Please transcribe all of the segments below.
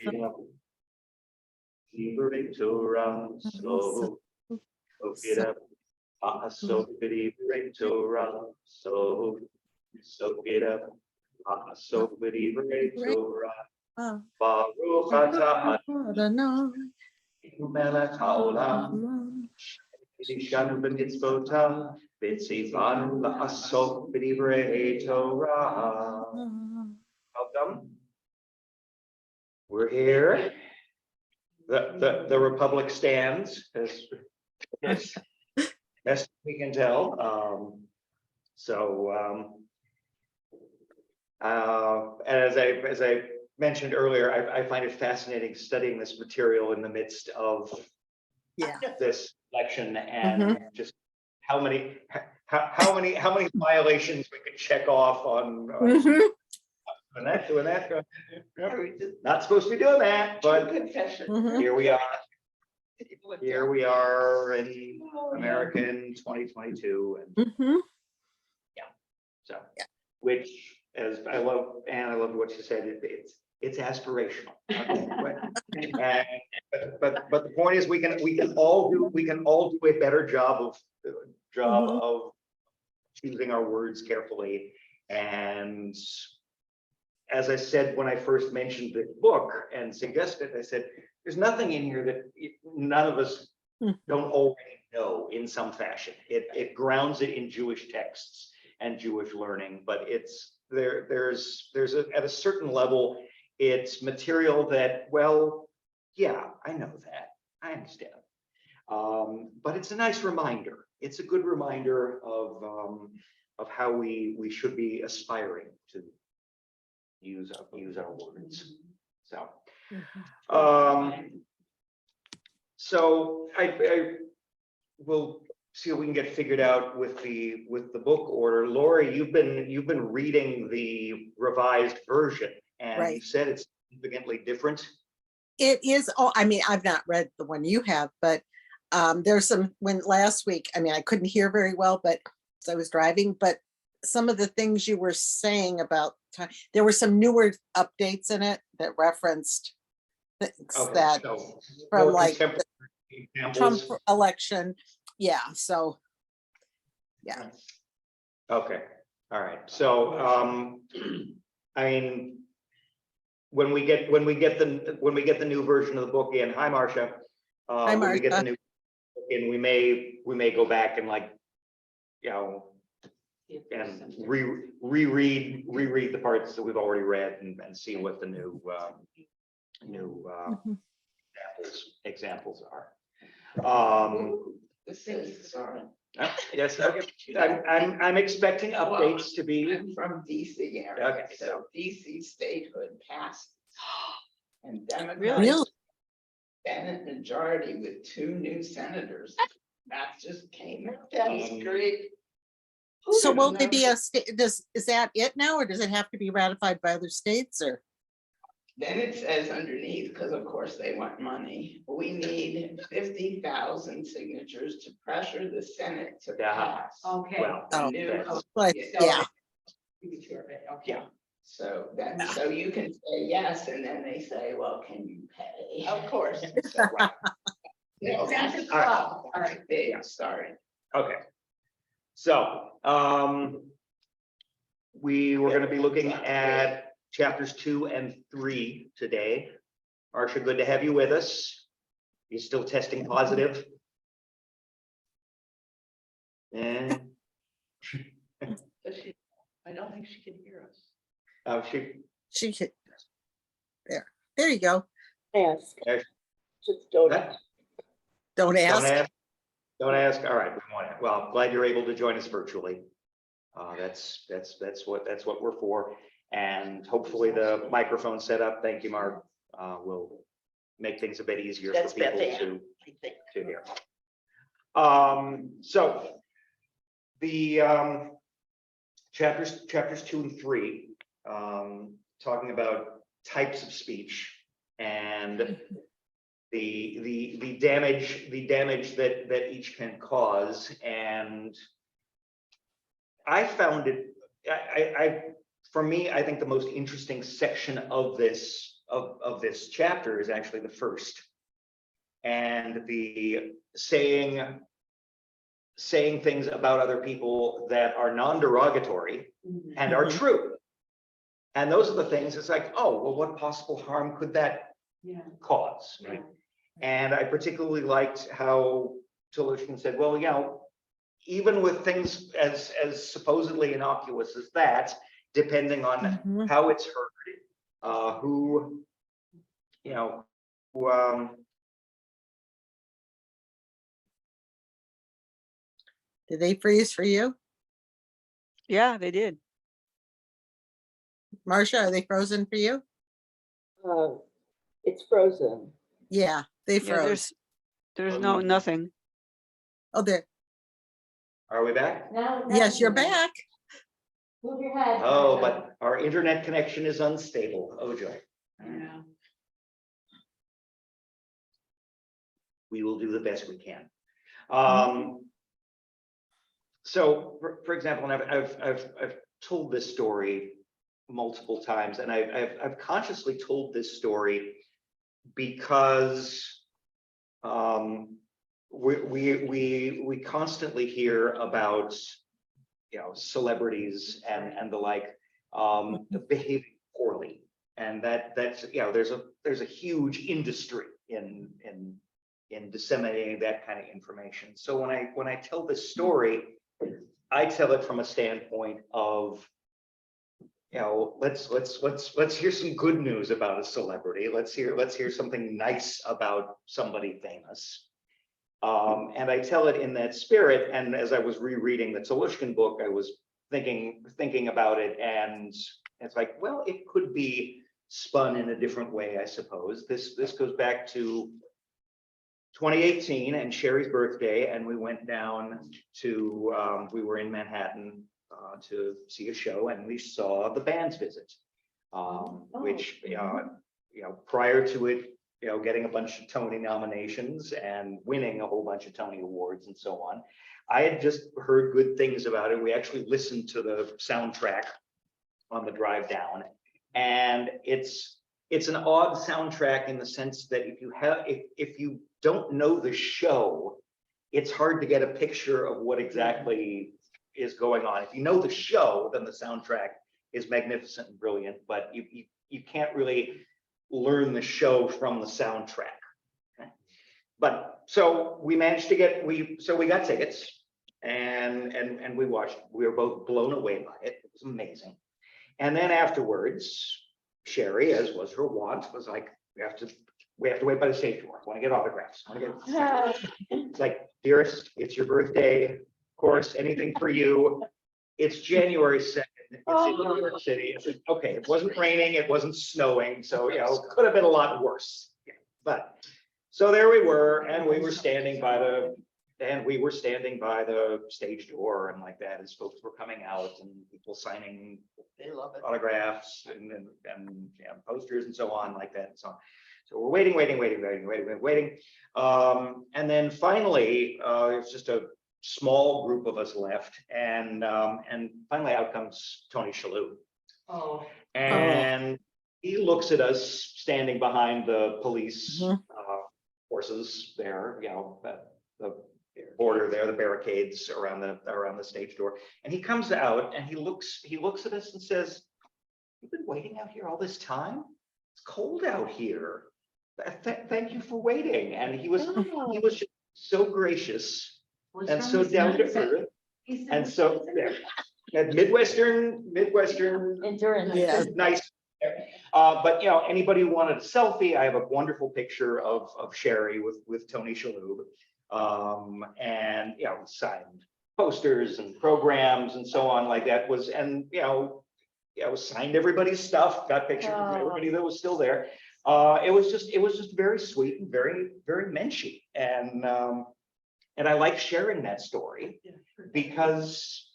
So it up. So pretty Torah. So it up. So pretty Torah. Baruch atah melech haolam. Ishanu b'mitzvotav. V'tzivanu la'asok b'divrei Torah. Welcome. We're here. The Republic stands as best we can tell. And as I mentioned earlier, I find it fascinating studying this material in the midst of this election and just how many violations we could check off on. Doing that. Not supposed to be doing that, but here we are. Here we are in America in 2022, and which, as I love, and I love what she said, it's aspirational. But the point is, we can all do a better job of choosing our words carefully. And as I said when I first mentioned the book and suggested, I said, there's nothing in here that none of us don't already know in some fashion. It grounds it in Jewish texts and Jewish learning, but there's at a certain level, it's material that, well, yeah, I know that, I understand. But it's a nice reminder. It's a good reminder of how we should be aspiring to use our words. So I will see what we can get figured out with the book order. Lori, you've been reading the revised version, and you said it's significantly different. It is. Oh, I mean, I've not read the one you have, but there's some, when last week, I mean, I couldn't hear very well, but so I was driving, but some of the things you were saying about time, there were some newer updates in it that referenced things that from like the Trump election. Yeah. So, yeah. Okay. All right. So, I mean, when we get the new version of the book in, hi Marcia. Hi, when we get the Marcia. new book in, we may go back and, like, you know, and reread the parts that we've already read and see what the new examples are. Yes, okay. I'm expecting updates to be from DC area. Okay, so DC statehood passed, and Democrats Really? Senate majority with 2 new senators. That just came out. That's great. So will they be a state? Is that it now, or does it have to be ratified by other states? Or Then it says underneath, because of course they want money, we need 50,000 signatures to pressure the Senate to pass. Okay. well. yeah. Yeah. So that, so you can say yes, and then they say, well, can you pay? Of course. So, right. No, that's all right. Big, sorry. Okay. So we were going to be looking at chapters 2 and 3 today. Marcia, good to have you with us. You're still testing positive? And I don't think she can hear us. oh, She should. There you go. Ask. There- Just don't. Don't ask. Don't ask. All right. Well, I'm glad you're able to join us virtually. That's what we're for. And hopefully the microphone setup, thank you, Mark, will make things a bit easier for people to hear. So the chapters 2 and 3, talking about types of speech and the damage that each can cause. And I found it, for me, I think the most interesting section of this of this chapter is actually the first. And the saying things about other people that are non-derogatory and are Mhm. true. And those are the things, it's like, oh, well, what possible harm could that cause, right? And I particularly liked how Tolushkin said, well, you know, even with things as supposedly innocuous as that, depending on Mhm. how it's heard, who, you know, who, Did they freeze for you? Yeah, they did. Marcia, are they frozen for you? It's frozen. Yeah, they Yeah, froze. there's nothing. Oh, there. are we back? Yes, you're back. Move your head. Oh, but our internet connection is unstable. Oh, joy. Yeah. We will do the best we can. Mm-hmm. So, for example, and I've told this story multiple times, and I've consciously told this story because we constantly hear about, you know, celebrities and the like behaving poorly, and that's, you know, there's a huge industry in disseminating that kind of information. So when I tell this story, I tell it from a standpoint of, you know, let's hear some good news about a celebrity. Let's hear something nice about somebody famous. And I tell it in that spirit. And as I was rereading the Tolushkin book, I was thinking about it, and it's like, well, it could be spun in a different way, I suppose. This goes back to 2018 and Sherry's birthday, and we went down to we were in Manhattan to see a show, and we saw The Band's Visit, which prior to it, you know, getting a bunch of Tony nominations and winning a whole bunch of Tony Awards and so on, I had just heard good things about it. We actually listened to the soundtrack on the drive down, and it's an odd soundtrack in the sense that if you don't know the show, it's hard to get a picture of what exactly is going on. If you know the show, then the soundtrack is magnificent and brilliant, but you can't really learn the show from the soundtrack. Okay? But so we managed to get we got tickets, and we watched. We were both blown away by it. It was amazing. And then afterwards, Sherry, as was her wont, was like, we have to wait by the stage door. I want to get autographs. It's like, dearest, it's your birthday. Of course, anything for you. It's January 2nd. It's in New York City. It's okay. It wasn't raining. It wasn't snowing. So, you know, could have been a lot worse. Yeah. But so there we were, and we were standing by the stage door and like that, as folks were coming out and people signing autographs and posters and so on like that and so on. So we're waiting. And then finally, it's just a small group of us left, and finally out comes Tony Shalhoub. Oh. And he looks at us standing behind the police horses there, you know, the border there, the barricades around the stage door. And he comes out and he looks at us and says, "You've been waiting out here all this time? It's cold out here. Thank you for waiting." And he was just so gracious and so down to earth, and so that Midwestern Endurance. Yes. nice. But you know, anybody who wanted a selfie, I have a wonderful picture of Sherry with Tony Shalhoub, and you know, signed posters and programs and so on like that. And you know, signed everybody's stuff, got pictures of everybody that was still there. It was just very sweet and very menschy, and I like sharing that story because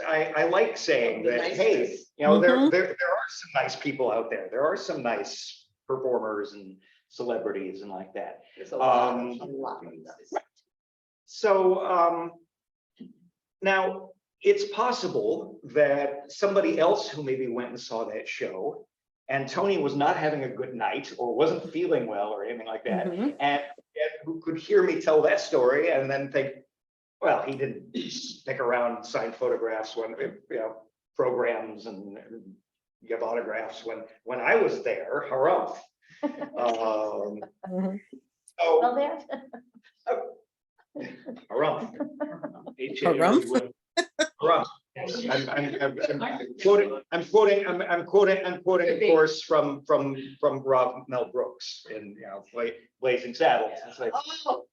I like saying that, hey, you know, there are some nice people out there. There are some nice performers and celebrities and like that. There's a lot of them. So now it's possible that somebody else who maybe went and saw that show and Tony was not having a good night or wasn't feeling well or anything like that. Mhm. And who could hear me tell that story and then think, well, he didn't stick around and sign photographs when, programs and give autographs when I was there, harumph. Mhm. Well, So, there. harumph. Harumph? Harumph. I'm quoting, of course, from Rob Mel Brooks in, Blazing Saddles. It's like, Oh,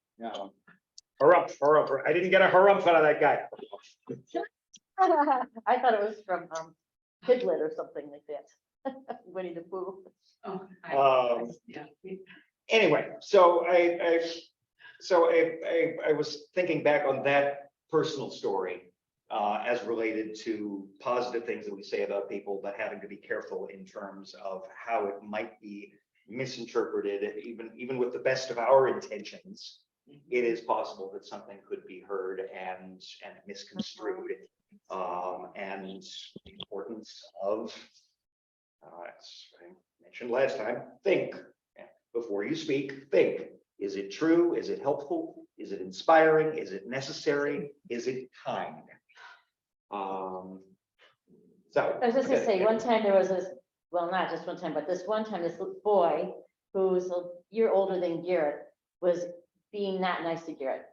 harumph, harumph. I didn't get a harumph out of that guy. I thought it was from Piglet or something like that. Winnie the Pooh. yeah. Anyway, so I was thinking back on that personal story as related to positive things that we say about people, but having to be careful in terms of how it might be misinterpreted, even with the best of our intentions. It is possible that something could be heard and misconstrued. And the importance of, as I mentioned last time, think. Before you speak, think. Is it true? Is it helpful? Is it inspiring? Is it necessary? Is it kind? So. I was just gonna say, one time there was this, well, not just one time, but this one time, this little boy who's a year older than Garrett was being not nice to Garrett.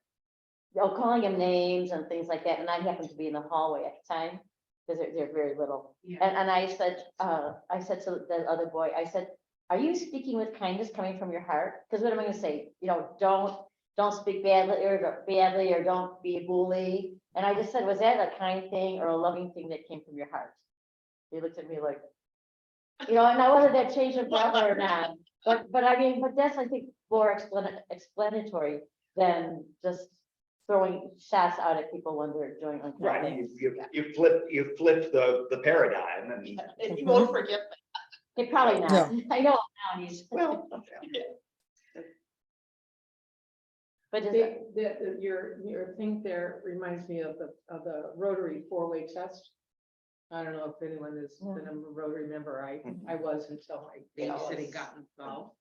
Calling him names and things like that, and I happened to be in the hallway at the time, because they're very little. Yeah. And I said to the other boy, I said, are you speaking with kindness coming from your heart? Because what am I gonna say? Don't speak badly or don't be a bully. And I just said, was that a kind thing or a loving thing that came from your heart? He looked at me like, and I whether that changed him forever or not. But I mean, but that's, I think, more explanatory than just throwing shots out at people when they're doing unkind Right, things. you flip the paradigm and, He won't forget. He probably not. No. I know now he's, well, but is Your thing there reminds me of the Rotary four-way test. I don't know if anyone has been a Rotary member. I was until my babysitting got involved.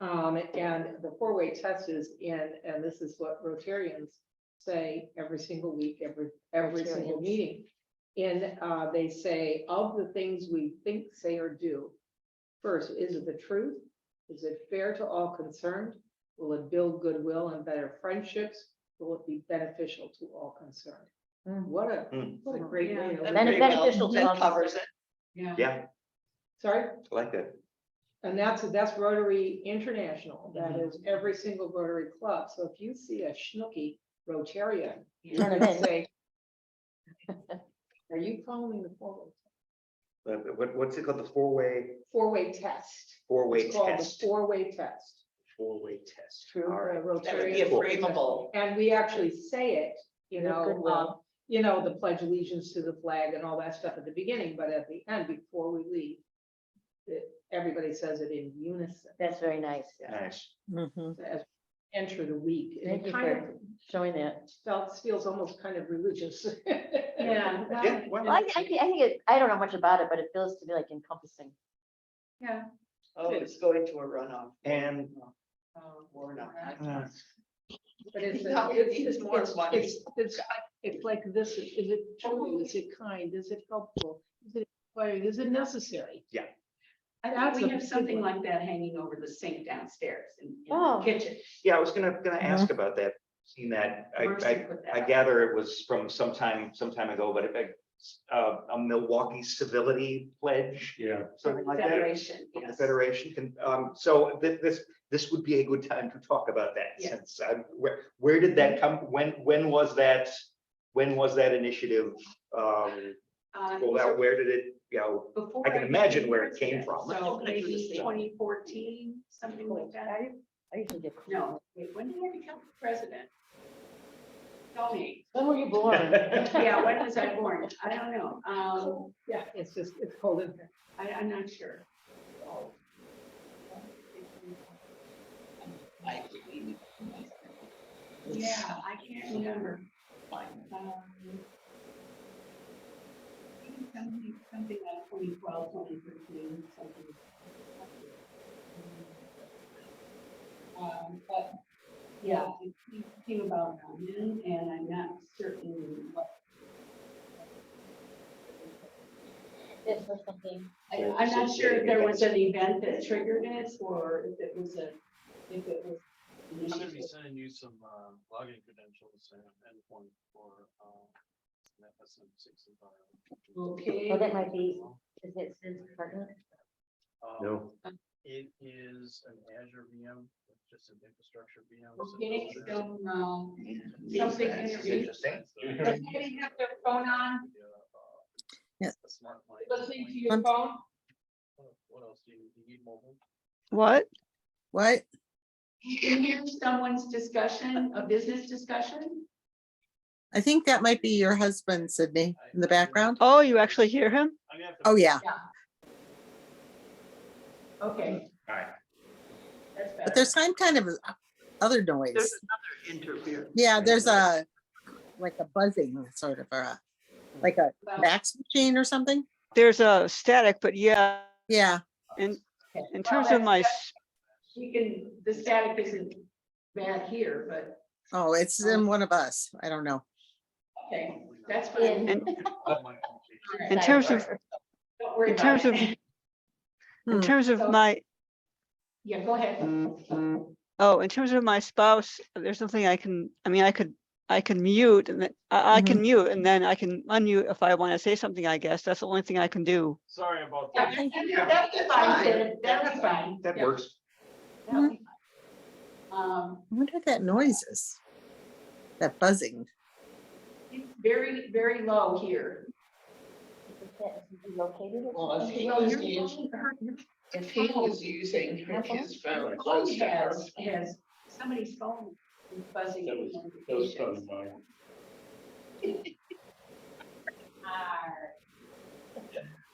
And the four-way test is and this is what Rotarians say every single week, every single Rotarians. meeting. And they say, of the things we think, say, or do, first, is it the truth? Is it fair to all concerned? Will it build goodwill and better friendships? Will it be beneficial to all concerned? What a great way to. beneficial to That all. covers it. yeah, Sorry, I like that. and that's Rotary International. That is every single Rotary club. So if you see a schnooky Rotarian, you're Turn 'em gonna in. say, are you following the What's it called? The four-way test? four-way It's called the test. four-way test. Four-way test. True, All right. That would be a Rotarian. frameable. And we actually say it, Goodwill. the pledge allegiance to the flag and all that stuff at the beginning, but at the end, before we leave, everybody says it in unison That's very nice. Nice. Mhm. as we enter the week. And Thank it you kind of for showing that. feels almost kind of religious. Yeah. Yeah, well, Well, I think I don't know much about it, but it feels to be like encompassing. Yeah. Oh, it's going to a runoff. and Or not. But it's, No, it needs more money. it's like this, is it true, is it kind, is it helpful, is it inspiring, is it necessary? I That's think we a have something big one. like that hanging over the sink downstairs in Oh. the kitchen. yeah, I was gonna ask about that. Seen that. Mercy put that I up. gather it was from some time ago, but a Milwaukee civility pledge. Yeah. Something like that. Federation, From the yes. Federation can, so this would be a good time to talk about that, Yes. since where did that come, when was that initiative rolled out, where did it, Before I can I imagine came where here, it came from. So maybe 2014, something like that. I usually get. No, wait, when did I become president? Tell me. When were you born? Yeah, when was I born? I don't know. Yeah, it's cold in here. I'm not sure. Yeah, I can't remember. Something like 2012, 2013, something. But yeah, it came about then, and I'm not certain what. This was something, I'm not sure if there was an event that triggered it, or if it was I'm gonna be initiated. sending you some login credentials and endpoint for that SM6 environment. Okay. oh, that might be, is it since partner? No. It is an Azure VM, just an infrastructure VM. We're getting some, Yes, something that's interviewed. interesting. Does anybody have their phone on, Yeah. A smart mic. listening to your phone? What else do you need mobile? What? What? You can hear someone's discussion, a business discussion? I think that might be your husband, Sydney, in the background. Oh, you actually hear him? I'm gonna have to- Oh, yeah, Okay, All right. that's better. but there's some kind of other noise. Interfere. Yeah, there's like a buzzing sort of, like a Well, fax machine or something. There's a static, but yeah, Yeah, in okay. in Well, terms of my, We can, the static isn't bad here, but, oh, it's in one of us. I don't know. okay, that's In- fine. in All in right, terms of, don't worry in about terms of, it. in Hmm. terms of So- my, Yeah, go ahead. oh, in terms of my spouse, there's something I can, I mean, I can mute and then I can mute and then I can unmute if I want to say something, I guess. That's the only thing I can do. Sorry about Yeah, that. That'll be fine, Sid. That'll be fine. That Yeah, works. that'll be fine. I wonder what that noise is. That buzzing. It's very, very low here. Is that located? Well, if he Well, was your using, phone- if he was using his phone Phone close to her. has somebody's phone is buzzing. mine.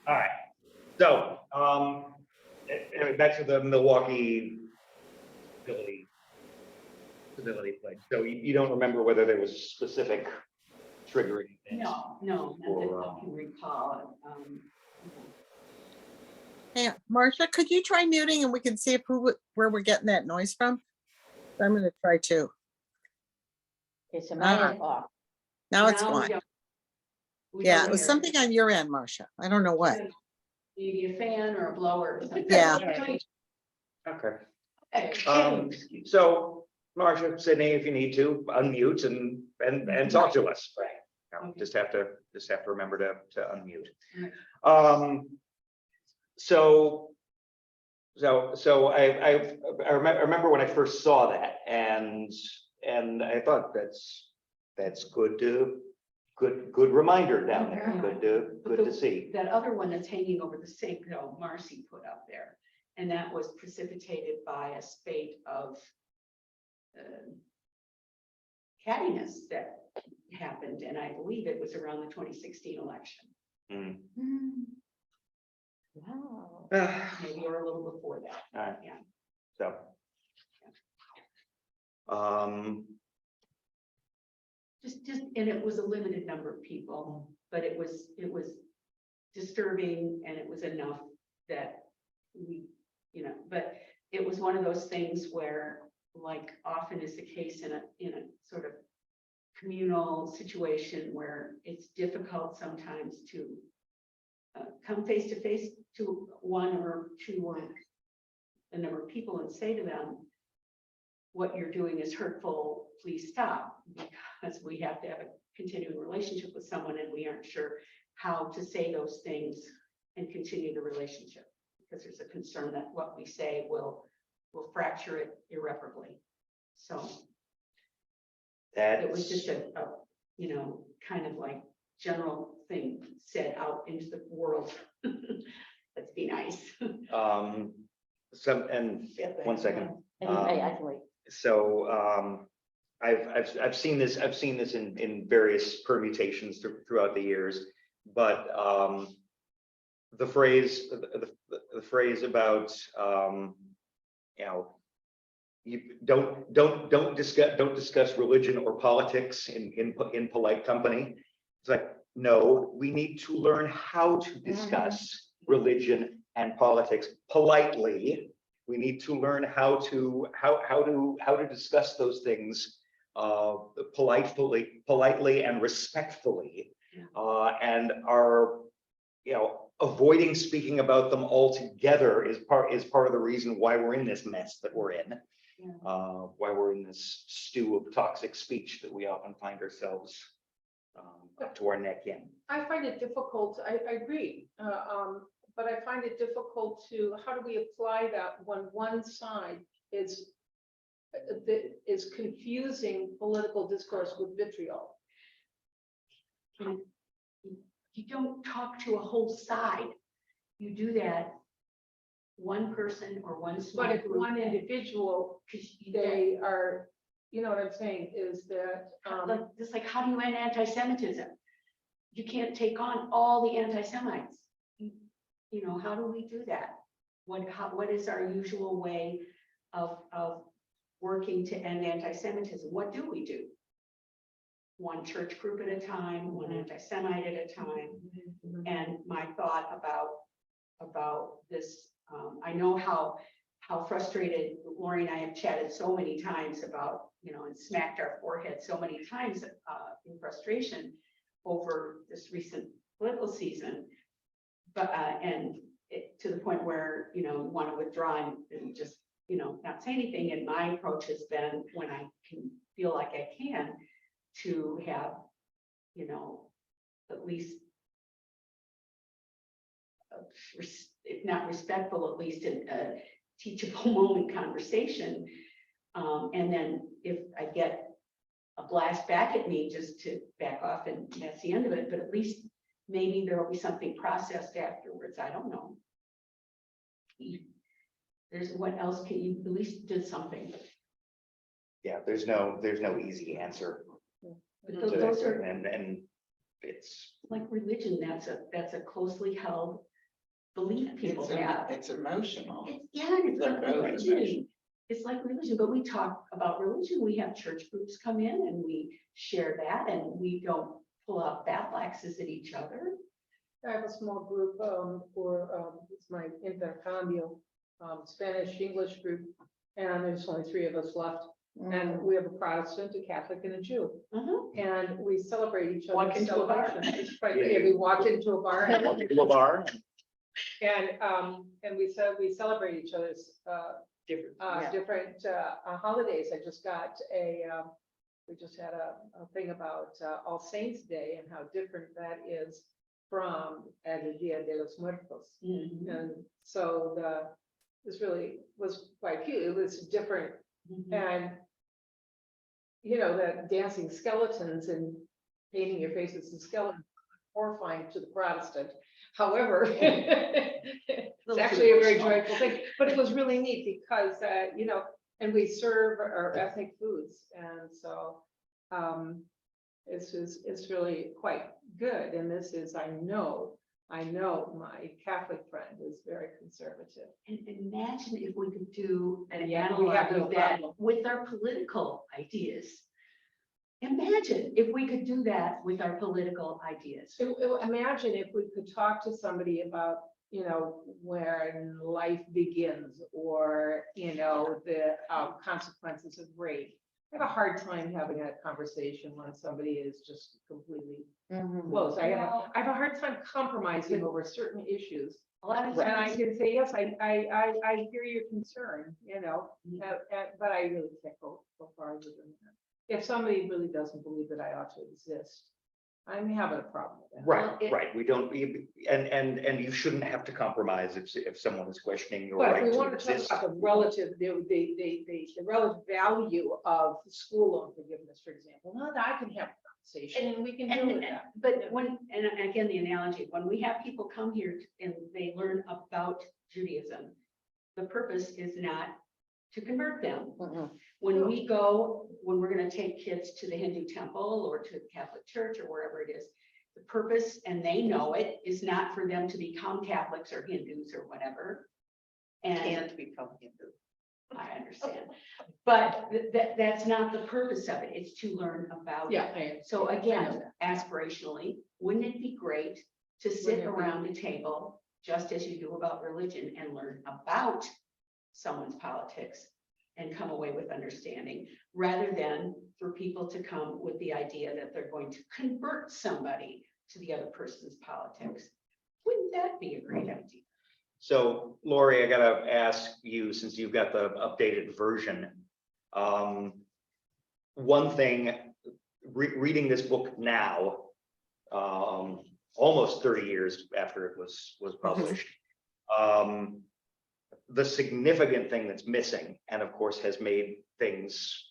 All right, so, anyway, back to the Milwaukee civility pledge. So you don't remember whether there was a specific triggering event? No, not that I can recall. Hey, Marcia, could you try muting and we can see if where we're getting that noise from? I'm gonna try too. Okay, so mine Ah. is off. Now it's Now we gone. don't- we Yeah, don't it was hear something on your end, Marcia. I don't know what. Maybe a fan or a blower. or something. Yeah. Okay, Okay. so Marcia, Sydney, if you need to, unmute and talk to us. Right. You know, Okay. just have to remember to unmute. Right. So I remember when I first saw that and I thought that's good reminder down there, good to see. That other one that's hanging over the sink, Marcy put up there, and that was precipitated by a spate of cattiness that happened, and I believe it was around the 2016 election. Mm. Wow. Maybe or a little before that. All right. Yeah. So. And it was a limited number of people, but it was disturbing, and it was enough that we, but it was one of those things where, like often is the case in a sort of communal situation where it's difficult sometimes to come face to face to one or two or a number of people and say to them, what you're doing is hurtful, please stop, because we have to have a continuing relationship with someone and we aren't sure how to say those things and continue the relationship, because there's a concern that what we say will fracture it irreparably. So it was just a kind of like general thing said out into the world. Let's be nice. One second. I can wait. So I've seen this in various permutations throughout the years, but the phrase about you don't discuss religion or politics in polite company. It's like, no, we need to learn how to discuss religion and politics politely We need to learn how to discuss those things politely and respectfully, and are, you know, avoiding speaking about them altogether is part of the reason why we're in this mess that we're in. Why we're in this stew of toxic speech that we often find ourselves up to our neck in. I find it difficult, I agree, but I find it difficult to, how do we apply that when one side is confusing political discourse with vitriol? You don't talk to a whole side. You do that one person or one small But if group. one individual, 'Cause you they are, you know what I'm saying, is that, like, just like, how do you end anti-Semitism? You can't take on all the anti-Semites. You know, how do we do that? What is our usual way of working to end anti-Semitism? What do we do? One church group at a time, one anti-Semite at a time. And my thought about this, I know how frustrated Lori and I have chatted so many times about, you know, and smacked our forehead so many times in frustration over this recent political season. But to the point where, you know, want to withdraw and just, you know, not say anything. And my approach has been, when I can feel like I can, to have, you know, at least, if not respectful, at least a teachable moment conversation. And then if I get a blast back at me, just to back off, and that's the end of it. But at least maybe there will be something processed afterwards. I don't know. What else can you, at least did something. Yeah, there's no easy answer But to those this, are and it's, like religion. That's a closely held belief people have. It's emotional. Yeah, and it's They're like both religion. emotional. It's like religion, but we talk about religion. We have church groups come in and we share that, and we don't pull out battle axes at each other. I have a small group it's my intercambio, Spanish English group, and there's only 3 of us left. And we have a Protestant, a Catholic, and a Jew, and we celebrate each Walk other's into a bar. celebrations. Right, yeah, we walk into a bar, and we celebrate each other's different holidays. I just got we just had a thing about All Saints Day and how different that is from El Dia de los Muertos. And so this really was quite cute. It was different. And, you know, the dancing skeletons and painting your faces as skeletons, horrifying to the Protestant. However, it's actually a very joyful thing, but it was really neat because, you know, and we serve our ethnic foods. And so it's really quite good. And this is, I know my Catholic friend is very conservative. And imagine if we could do an Yeah, we analog have no of that problem. with our political ideas. Imagine if we could do that with our political ideas. Imagine if we could talk to somebody about, you know, when life begins, or, you know, the consequences of rape. I have a hard time having that conversation when somebody is just completely close. I have a hard time compromising over certain issues. A lot of And I times, can say, yes, I hear your concern, you know, but I really can't go farther than that. If somebody really doesn't believe that I ought to exist, I'm having a problem with that. right. We don't, and you shouldn't have to compromise if someone is questioning your But right if we to want to talk exist. about the relative value of school loan forgiveness, for example, well, I can have a conversation and we can deal with that. But and again, the analogy, when we have people come here and they learn about Judaism, the purpose is not to convert them. When we're going to take kids to the Hindu temple or to the Catholic church or wherever it is, the purpose, and they know it, is not for them to become Catholics or Hindus or whatever. And become Hindu. I understand, but that's not the purpose of it. It's to learn about it. So again, aspirationally, wouldn't it be great to sit around a table, just as you do about religion, and learn about someone's politics and come away with understanding, rather than for people to come with the idea that they're going to convert somebody to the other person's politics. Wouldn't that be a great idea? So Lori, I gotta ask you, since you've got the updated version. One thing, reading this book now, almost 30 years after it was published, the significant thing that's missing, and of course has made things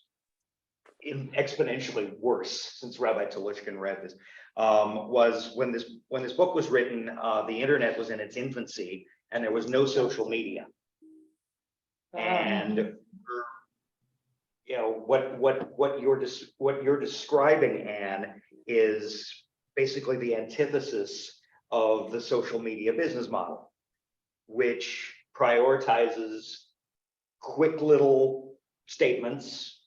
exponentially worse since Rabbi Tolushkin read this, was when this book was written, the internet was in its infancy and there was no social media. And you know what you're describing, Anne, is basically the antithesis of the social media business model, which prioritizes quick little statements.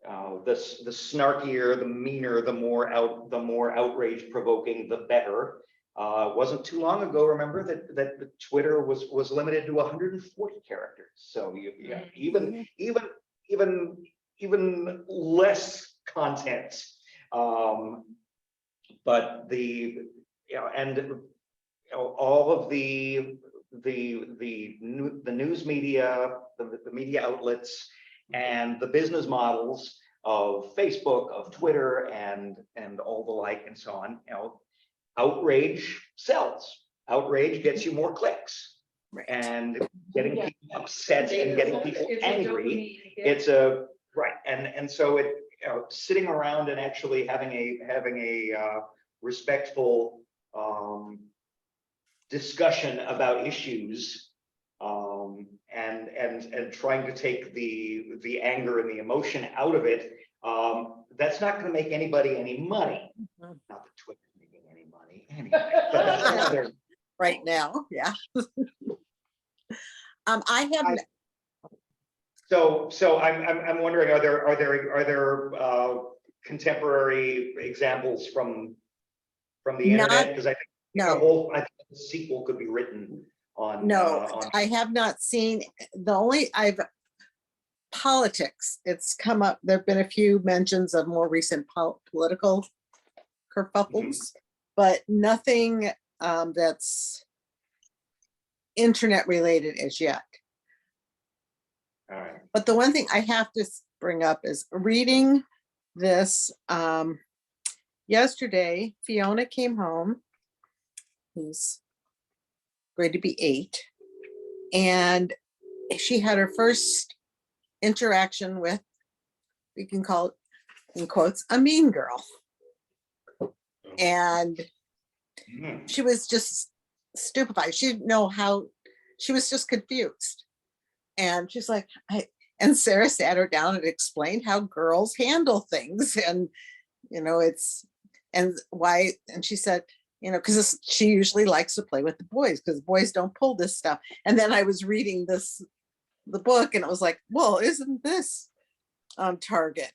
The snarkier, the meaner, the more outrage provoking, the better. Wasn't too long ago, remember that Twitter was limited to 140 characters. So even less content. But all of the news media, the media outlets, and the business models of Facebook, of Twitter, and all the like, and so on. Outrage sells. Outrage gets you more clicks, and getting people upset and getting people angry. It's a right, and so it sitting around and actually having a respectful discussion about issues, and trying to take the anger and the emotion out of it. That's not going to make anybody any money. Not that Twitter's making any money anyway, but that's another. Right now, yeah. I have. So I'm wondering, are there contemporary examples from the internet? Because I think I think the sequel could be written on. I have not seen politics. It's come up. There've been a few mentions of more recent political kerfuffles, but nothing that's internet related as yet. All right. But the one thing I have to bring up is reading this. Yesterday, Fiona came home, who's going to be 8, and she had her first interaction with, we can call it in quotes, a mean girl. And she was just stupefied. She didn't know how, she was just confused. And she's like, and Sarah sat her down and explained how girls handle things, and and why. And she said, because she usually likes to play with the boys because boys don't pull this stuff. And then I was reading the book, and it was like, well, isn't this on target?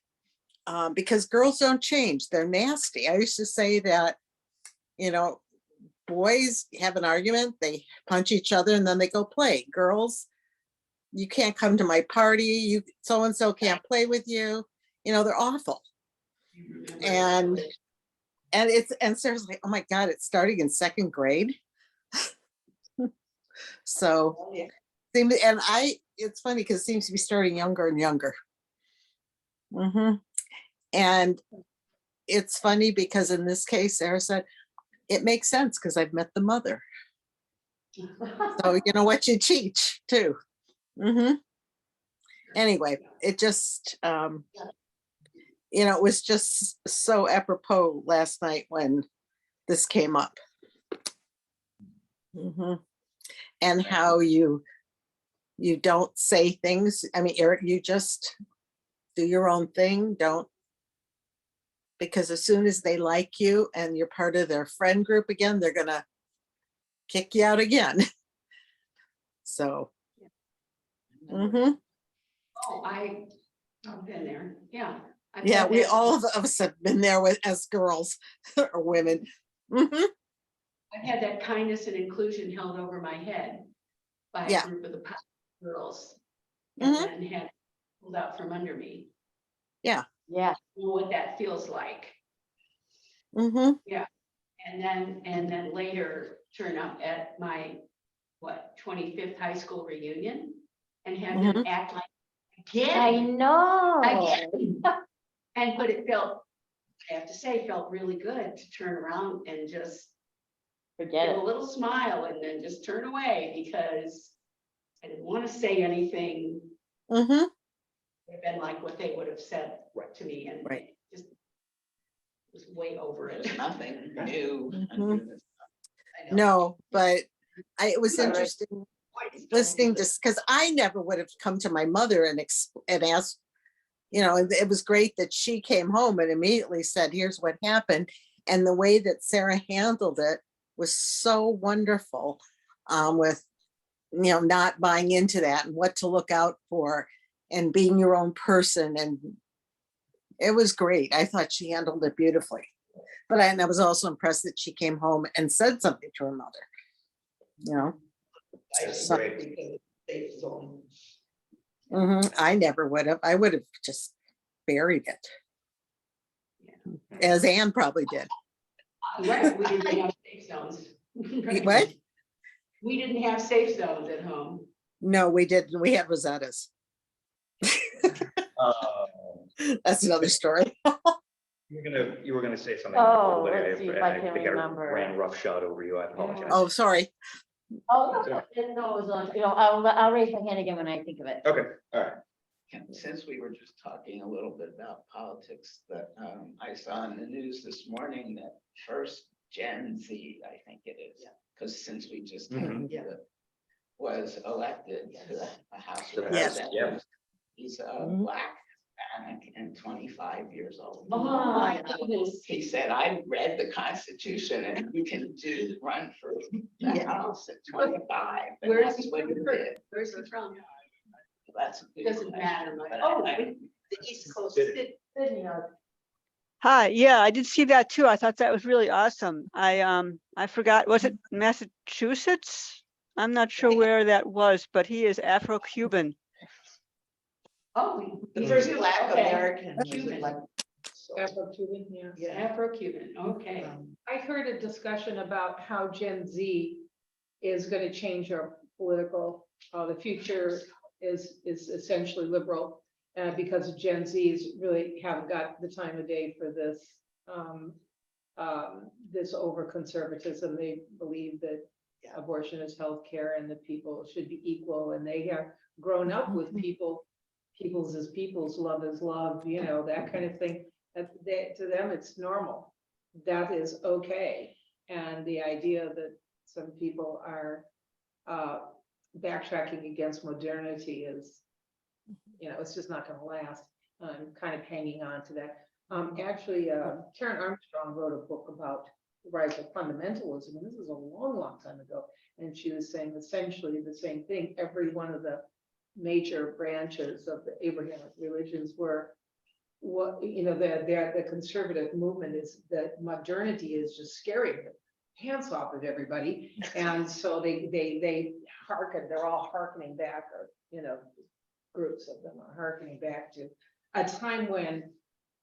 Because girls don't change; they're nasty. I used to say that, boys have an argument, they punch each other, and then they go play. Girls, you can't come to my party, so and so can't play with you, they're awful. And Sarah's like, oh my God, it's starting in 2nd grade. So it's funny because it seems to be starting younger and younger. And it's funny because in this case, Sarah said, it makes sense because I've met the mother. So you know what you teach too. Anyway, it just, it was just so apropos last night when this came up. And how you don't say things. I mean, Eric, you just do your own thing. Because as soon as they like you and you're part of their friend group again, they're going to kick you out again. So. Oh, I've been there. Yeah. We all of us have been there as girls or women. I've had that kindness and inclusion held over my head by a group of the girls. And Mhm. then had pulled out from under me. Yeah, You know what that feels like. Mm-hmm. And then later turn up at my, 25th high school reunion and have them act like I again. know. Again. But it felt, I have to say, felt really good to turn around and just Forget give a it. little smile and then just turn away because I didn't want to say anything. Mm-hmm. Have been like what they would have said Right. to me and Right. just was way over it. There's nothing new. Mhm. under the sun. I know. No, but it was Right. interesting listening to, because I never would have come to my mother and asked, and it was great that she came home and immediately said, here's what happened. And the way that Sarah handled it was so wonderful, with, not buying into that and what to look out for and being your own person. And it was great. I thought she handled it beautifully. But I was also impressed that she came home and said something to her mother. That's So- great. Because it's safe zone. I never would have. I would have just buried it. As Anne probably did. Right, we didn't have safe zones. What? We didn't have safe zones at home. No, we didn't. We had Rosettas. That's another story. You were gonna say something. Oh, but let's see if I can think I remember. ran roughshod over you. I apologize. Oh, sorry. Oh, no, it was on, I'll raise my hand again when I think of it. Okay, all right. And since we were just talking a little bit about politics, that I saw in the news this morning that first Gen Z, I think it is, because since we just Mhm. was elected to the House To of the House, Representatives. He's a Mhm. Black Hispanic and 25 years old. Oh, my goodness. He said, I read the Constitution and you can run for the House at 25. and Where is that's he what from? he did. Where's he from? That's a good Doesn't question, matter much. but Oh, I- the East Coast. Did Hi, yeah, I did see that too. I thought that was really awesome. I forgot, was it Massachusetts? I'm not sure where that was, but he is Afro-Cuban. Oh. The he's first Cuban, Black okay. American. was Cuban. like- Afro-Cuban, yeah. Yeah. Afro-Cuban, okay. I heard a discussion about how Gen Z is going to change our political, the future is essentially liberal. Because Gen Zs really haven't got the time of day for this, this over conservatism. They believe that abortion is healthcare and that people should be equal, and they have grown up with people's is people's, love is love, that kind of thing. To them, it's normal. That is okay. And the idea that some people are backtracking against modernity is, it's just not going to last. I'm kind of hanging on to that. Actually, Karen Armstrong wrote a book about the rise of fundamentalism, and this is a long, long time ago. And she was saying essentially the same thing. Every one of the major branches of the Abrahamic religions were the conservative movement is that modernity is just scaring the pants off of everybody. And so they hearken, they're all hearkening back, or, groups of them are hearkening back to a time when,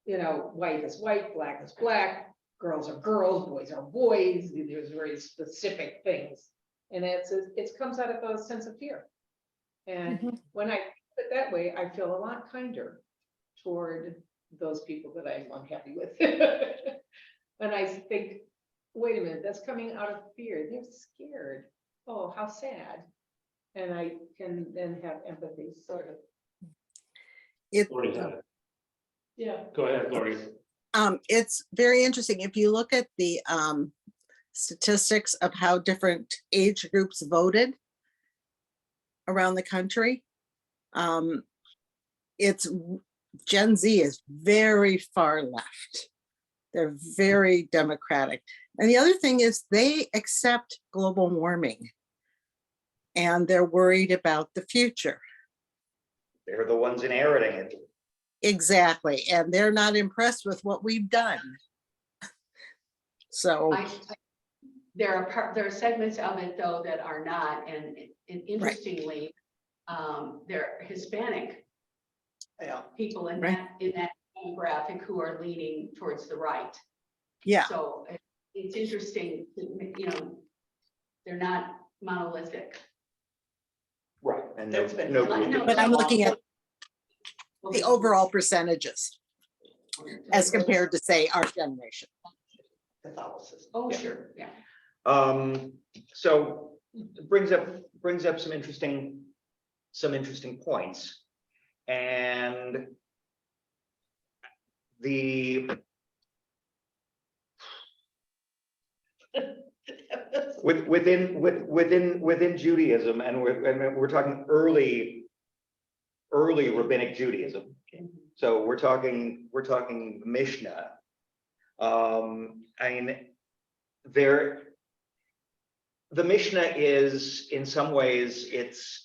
white is white, black is black, girls are girls, boys are boys. There's very specific things. And it comes out of a sense of fear. And when I put it that way, I feel a lot kinder toward those people that I'm unhappy with. And I think, wait a minute, that's coming out of fear. They're scared. Oh, how sad. And I can then have empathy, sort of. Lori had it. Yeah. Go ahead, Lori. It's very interesting. If you look at the statistics of how different age groups voted around the country, it's Gen Z is very far left. They're very democratic. And the other thing is they accept global warming and they're worried about the future. They're the ones inheriting it. Exactly. And they're not impressed with what we've done. So There are segments of it though that are not, and interestingly, they're Hispanic Yeah. people in Right. that demographic who are leaning towards the right. Yeah. So it's interesting, they're not monolithic. Right. And There's no, been no plenty- group- But I'm looking at the overall percentages as compared to, say, our generation. Catholicism. Oh, Yeah. sure, yeah. So it brings up some interesting points. And the within Judaism, and we're talking early rabbinic Judaism. So we're talking Mishnah. I mean, the Mishnah is, in some ways, it's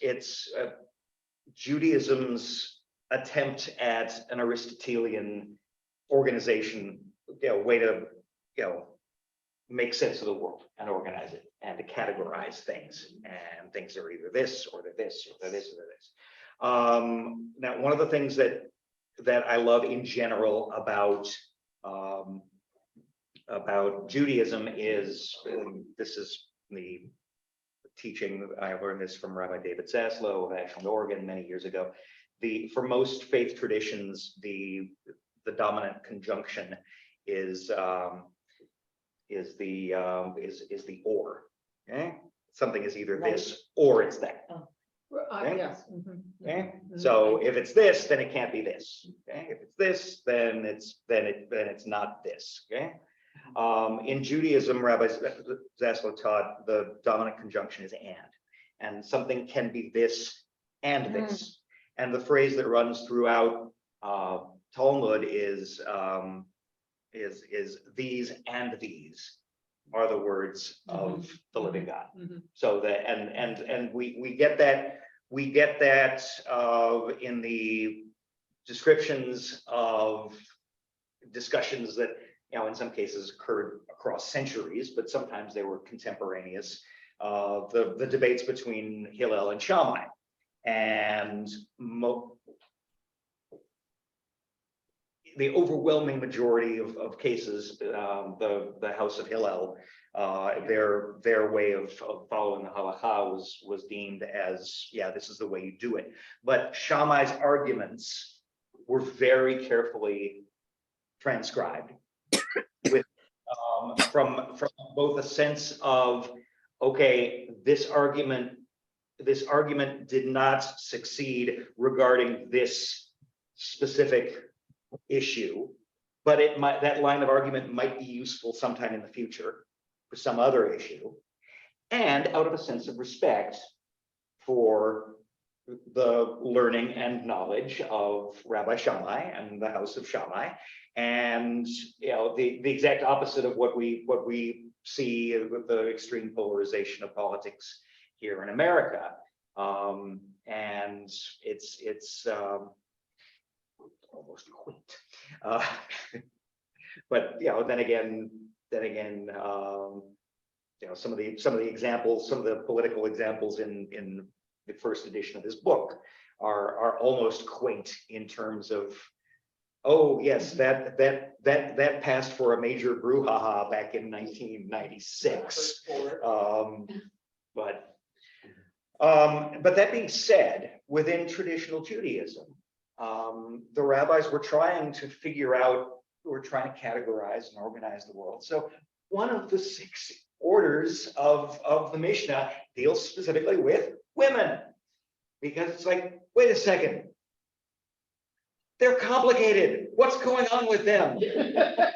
Judaism's attempt at an Aristotelian organization, way to, make sense of the world and organize it and to categorize things. And things are either this or they're this or they're this or they're this. Now, one of the things that I love in general about Judaism is, this is the teaching, I learned this from Rabbi David Zaslow of Ashland, Oregon, many years ago. For most faith traditions, the dominant conjunction is the or. Okay, something is either this or it's that. Okay. Yes. Okay, so if it's this, then it can't be this. Okay, if it's this, then it's not this. Okay. In Judaism, Rabbi Zaslow taught the dominant conjunction is and something can be this and this. And the phrase that runs throughout Talmud is these and these are the words of the living God. So that and we get that in the descriptions of discussions that, in some cases occurred across centuries, but sometimes they were contemporaneous. The debates between Hillel and Shammai, and the overwhelming majority of cases, the House of Hillel, their way of following the halakha was deemed as, this is the way you do it. But Shammai's arguments were very carefully transcribed with from both a sense of, okay, this argument did not succeed regarding this specific issue, but that line of argument might be useful sometime in the future for some other issue, and out of a sense of respect for the learning and knowledge of Rabbi Shammai and the House of Shammai, and the exact opposite of what we see with the extreme polarization of politics here in America. And it's almost quaint, but then again, some of the examples, some of the political examples in the first edition of this book are almost quaint in terms of, oh yes, that passed for a major brouhaha back in 1996. But that being said, within traditional Judaism, the rabbis were trying to figure out, were trying to categorize and organize the world. So one of the 6 orders of the Mishnah deals specifically with women, because it's like, wait a second, they're complicated. What's going on with them?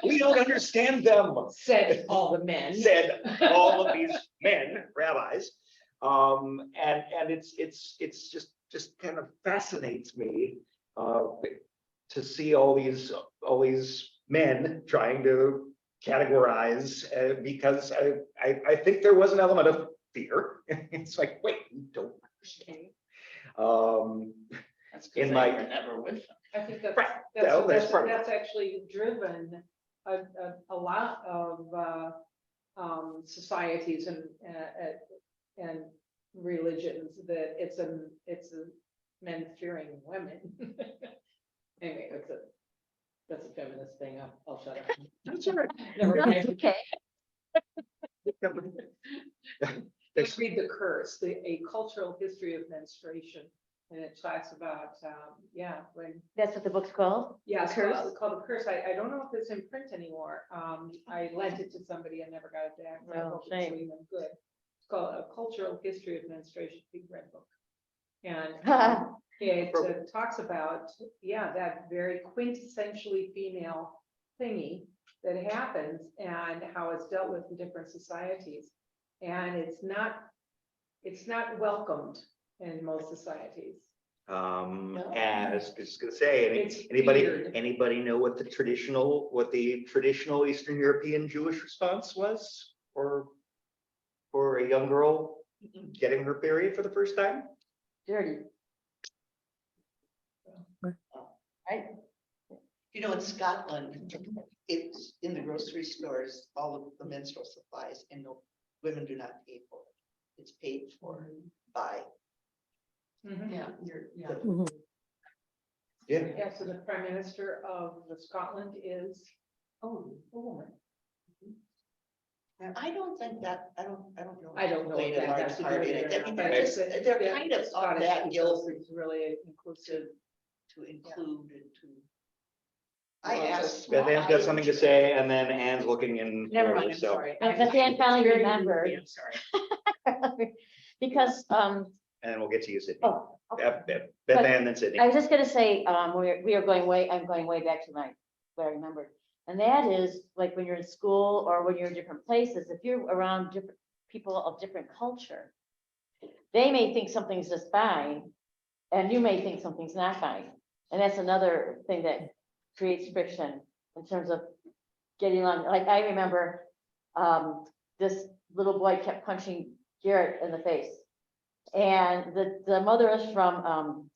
We don't understand them. Said all the men. Said all of these men, rabbis, and it's just kind of fascinates me to see all these men trying to categorize, because I think there was an element of fear. It's like, wait, you don't understand. That's In because my- they were never with them. I think that's, Right. No, that's part of it. that's actually driven a lot of societies and religions that it's a men fearing women. Anyway, that's a feminist thing. I'll shut up. That's all right. Never mind. Okay. Let's read The Curse, a cultural history of menstruation. And it talks about, when, That's what the book's called? yeah, it's Curse? called The Curse. I don't know if it's in print anymore. I lent it to somebody and never got it back. I Oh, hope it's shame. even good. It's called A Cultural History of Menstruation, big red book. And it talks about, that very quintessentially female thingy that happens and how it's dealt with in different societies. And it's not welcomed in most societies. And I was just gonna say, It's anybody weird. know what the traditional Eastern European Jewish response was for a young girl getting her period for the first time? Dirty. Right? You know, in Scotland, it's in the grocery stores, all of the menstrual supplies, and no, women do not pay for it. It's paid for by. Mhm. Yeah, you're, yeah. Yeah. Yeah, so the Prime Minister of Scotland is a woman. I don't think that, I don't know. I don't know Played if a that large has to do part with in it it. or I mean, not, they're but just, it's- they're yeah, kind of Scottish that guilt is really inclusive. to include and to. I Well, it's a asked. Beth Ann's got something to say, and then Anne's looking in. Never order, mind, I'm so- sorry. But Dan finally Very remembered. rude, I'm sorry. Because, And then we'll get to you, Sydney. oh, okay. Beth Ann, then Sydney. I was just gonna say, I'm going way back to what I remembered. And that is like when you're in school or when you're in different places, if you're around different people of different culture, they may think something's just fine and you may think something's not fine. And that's another thing that creates friction in terms of getting along. Like I remember, this little boy kept punching Garrett in the face. And the mother is from,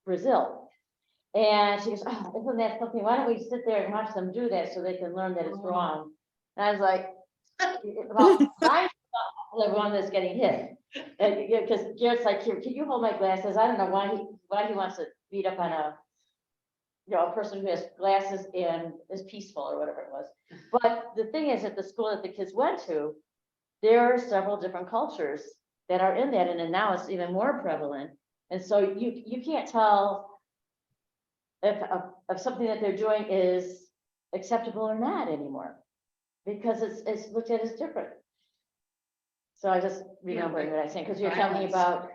Brazil. And she goes, oh, isn't that something? Why don't we sit there and watch them do that so they can learn that it's wrong? And I was like, well, I'm the one that's getting hit. And because Garrett's like, here, can you hold my glasses? I don't know why he wants to beat up on a person who has glasses and is peaceful or whatever it was. But the thing is, at the school that the kids went to, there are several different cultures that are in that, and now it's even more prevalent. And so you can't tell if something that they're doing is acceptable or not anymore, because it's looked at as different. So I just remembering what I said, because you're telling me about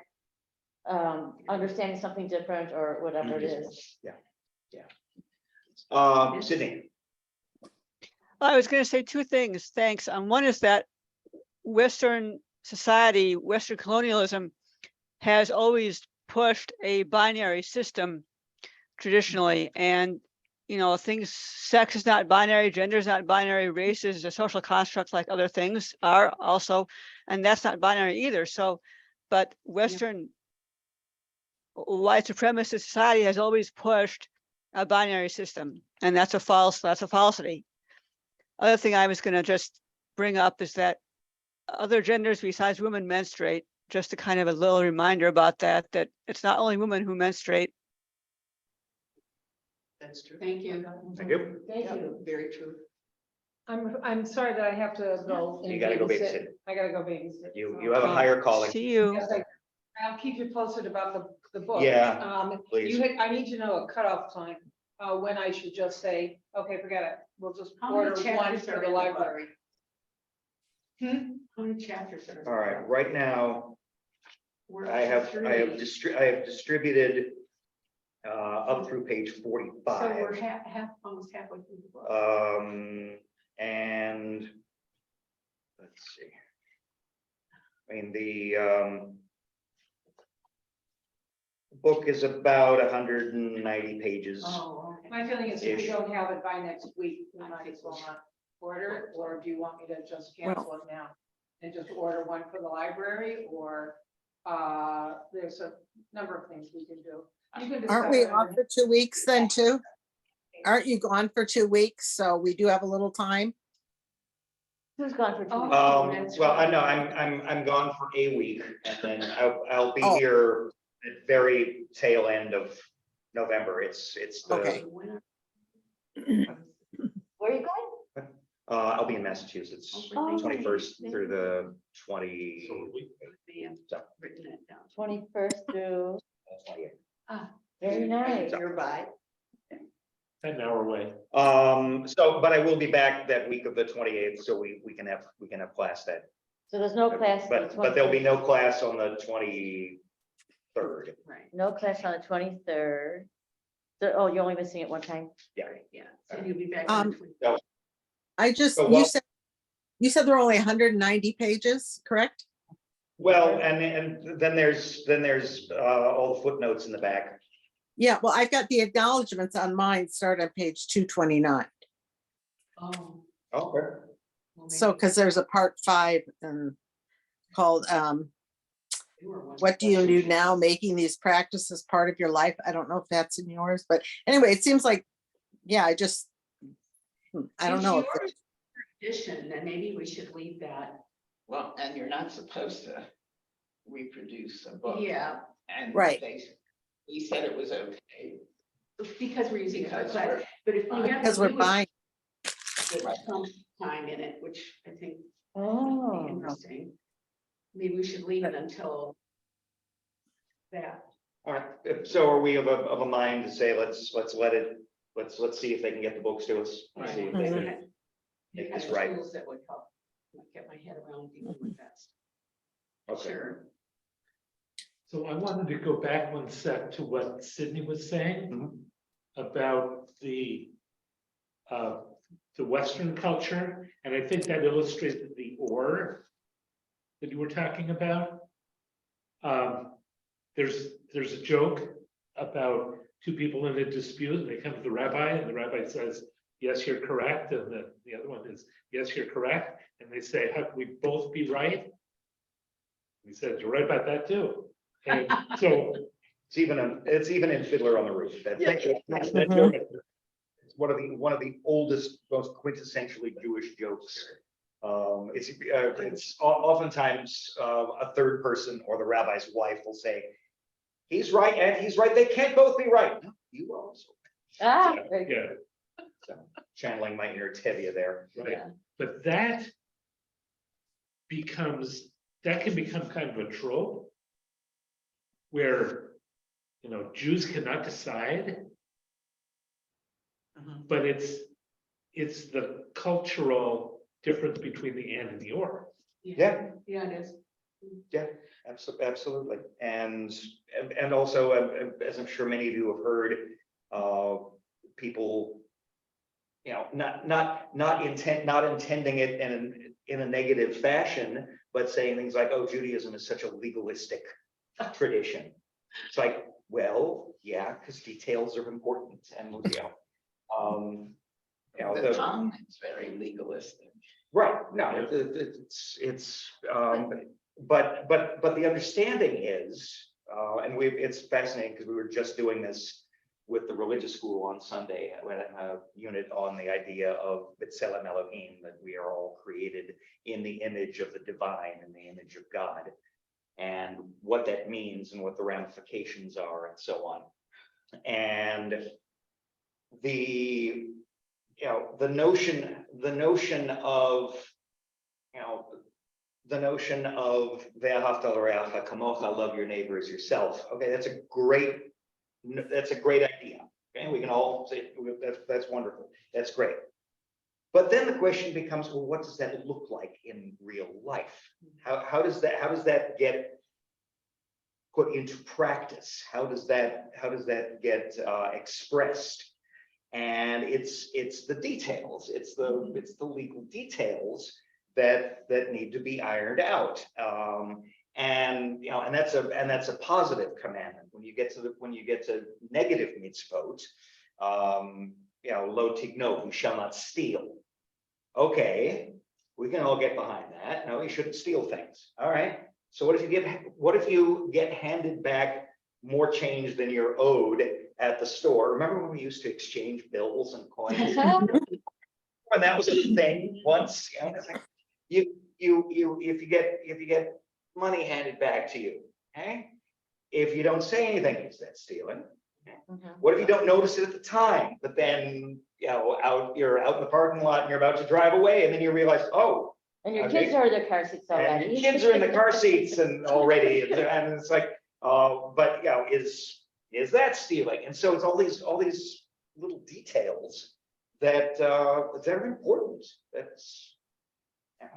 understanding something different or whatever it is. Sydney. I was going to say two things. Thanks. One is that Western society, Western colonialism has always pushed a binary system traditionally. And, sex is not binary, gender is not binary, race is a social construct like other things are also, and that's not binary either. So, but Western white supremacist society has always pushed a binary system, and that's a falsity. Other thing I was going to just bring up is that other genders besides women menstruate, just a kind of a little reminder about that it's not only women who menstruate. That's true. Thank you. Thank you. Thank Yeah, you. very true. I'm sorry that I have to go. and You gotta go babysit. I gotta go babysit. You have a higher calling. See you. Yes, I'll keep you posted about the book. Yeah, please. I need to know a cutoff time, when I should just say, okay, forget it. We'll just How many order one chapters for are the in the book? library. How many chapters are? All right, right now, We're I have three. distributed up through page So we're 45. almost halfway through the book. And let's see. I mean, the book is about 190 pages. Oh, okay. My feeling is if we Ish. don't have it by next week, we might as well not order it, or do you want me to just cancel it now? And just order one for the library, or, there's a number of things we can do. You can Aren't we discuss it. off for 2 weeks then too? Aren't you gone for 2 weeks? So we do have a little time. Who's gone for 2 weeks? That's Well, I right. know, I'm gone for a week, and then I'll be Oh. here at very tail end of November. It's the, Okay. Where are you going? I'll be in Massachusetts, Oh. 21st through the 20. So we, May have So, written it down. 21st through, 28th. very nice. Nearby. 10-hour way. But I will be back that week of the 28th, so we can have class that. So there's no class. the But there'll be 21st. no class on the 23rd. Right, No class on the 23rd. So, oh, you're only missing it one time? Yeah. right, yeah. So you'll be back on the 20th. I just, So while- you said there are only 190 pages, correct? Well, and then there's all the footnotes in the back. Yeah, well, I've got the acknowledgements on mine, start on page 229. Oh. Okay. well, So, maybe because there's a part 5 and called, you were one. what do you do now, making these practices part of your life? I don't know if that's in yours, but anyway, it seems like, yeah, I don't It's know. if yours Tradition, then maybe we should leave that. Well, and you're not supposed to reproduce a book. Yeah, And Right. he said it was okay. because we're using it for Because class, we're- but if we have. Because we're buying, Some time in it, which I think would Oh. be interesting. Maybe we should leave it until that. All right, so are we of a mind to say, let's see if they can get the books to us? Let's see if they Mhm. can make Kind this of right. tools that would help get my head around dealing with that. Okay. Sure. So I wanted to go back one sec to what Sydney was saying Mhm. about the Western culture, and I think that illustrated the or that you were talking about. There's a joke about two people in a dispute, and they come to the rabbi, and the rabbi says, "Yes, you're correct," and the other one is, "Yes, you're correct," and they say, "How can we both be right?" He says, "You're right about that too." And so It's even in Fiddler on the Roof. That Mhm. joke, it's one of the oldest, most quintessentially Jewish jokes. It's oftentimes a third person or the rabbi's wife will say, "He's right and he's right. They can't both be right." No, you also. Ah, Yeah, very good. yeah, So, channeling my inner Tevye there. right. Yeah. But that can become kind of a trope where, Jews cannot decide, but it's the cultural difference between the and the or. Yeah. Yeah, it is. Yeah, absolutely. And also, as I'm sure many of you have heard, people, not intending it in a negative fashion, but saying things like, "Oh, Judaism is such a legalistic tradition." It's like, well, yeah, because details are important, and The tongue is very legalistic. right, no, but the understanding is, and it's fascinating because we were just doing this with the religious school on Sunday, we had a unit on the idea of B'Tselem Elohim, that we are all created in the image of the divine, in the image of God, and what that means and what the ramifications are and so on. And the notion of ve'ahavta l'reacha kamocha, love your neighbor as yourself. Okay, that's a great idea. Okay, we can all say that's wonderful. That's great. But then the question becomes, well, what does that look like in real life? How does that get put into practice? How does that get expressed? And it's the details. It's the legal details that need to be ironed out. And that's a positive commandment. When you get to negative mitzvot, lo tigno, you shall not steal. Okay, we can all get behind that. No, you shouldn't steal things. All right. So what if you get handed back more change than you're owed at the store? Remember when we used to exchange bills and coins? When that was a thing once, it's like, if you get money handed back to you, okay? If you don't say anything, is that stealing? Mhm. What if you don't notice it at the time, but then, you're out in the parking lot and you're about to drive away and then you realize, oh, And your Okay. kids are in their car seats and already. your kids are in the car seats and already, and it's like, but is that stealing? And so it's all these little details that are important. That's, yeah.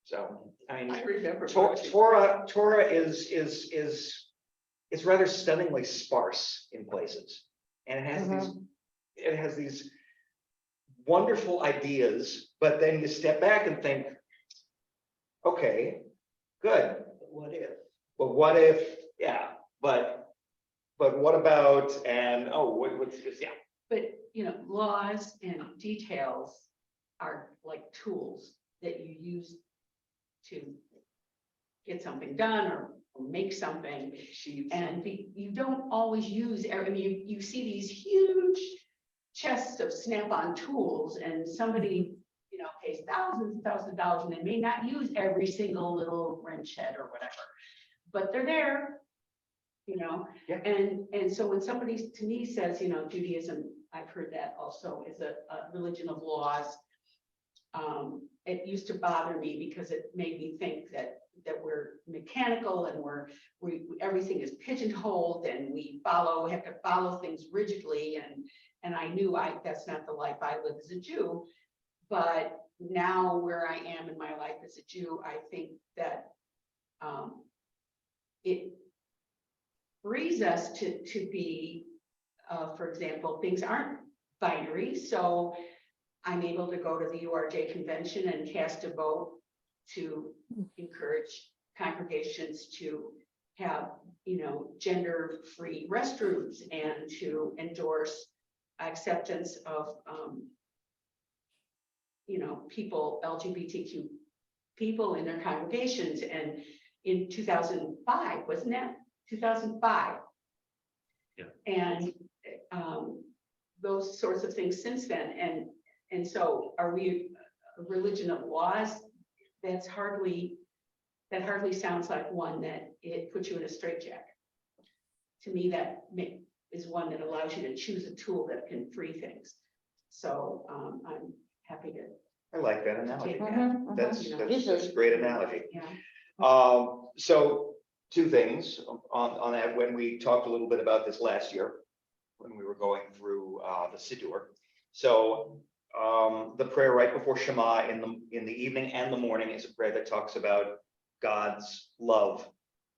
So, I mean, I remember. Torah is it's rather stunningly sparse in places, and it has these wonderful ideas, but then you step back and think, okay, good. What if? But what if? Yeah, but what about? And what's this? Yeah. But, laws and details are like tools that you use to get something done or make something. And you don't always use, I mean, you see these huge chests of Snap-on tools and somebody, pays thousands and thousands of dollars and they may not use every single little wrench head or whatever, but they're there, Yeah. And so when somebody to me says, Judaism, I've heard that also is a religion of laws. It used to bother me because it made me think that we're mechanical and we everything is pigeonholed and we have to follow things rigidly, and I knew that's not the life I live as a Jew. But now where I am in my life as a Jew, I think that it frees us to be, for example, things aren't binary. So I'm able to go to the URJ convention and cast a vote to encourage congregations to have, gender-free restrooms and to endorse acceptance of, people, LGBTQ people in their congregations. And in 2005, wasn't that 2005? Yeah. And those sorts of things since then. And so are we a religion of laws? That hardly sounds like one that it puts you in a straitjacket. To me, that is one that allows you to choose a tool that can free things. So I'm happy to. I like that analogy. That's a great analogy. Yeah. So two things on that. When we talked a little bit about this last year, when we were going through the Siddur. So the prayer right before Shema in the evening and the morning is a prayer that talks about God's love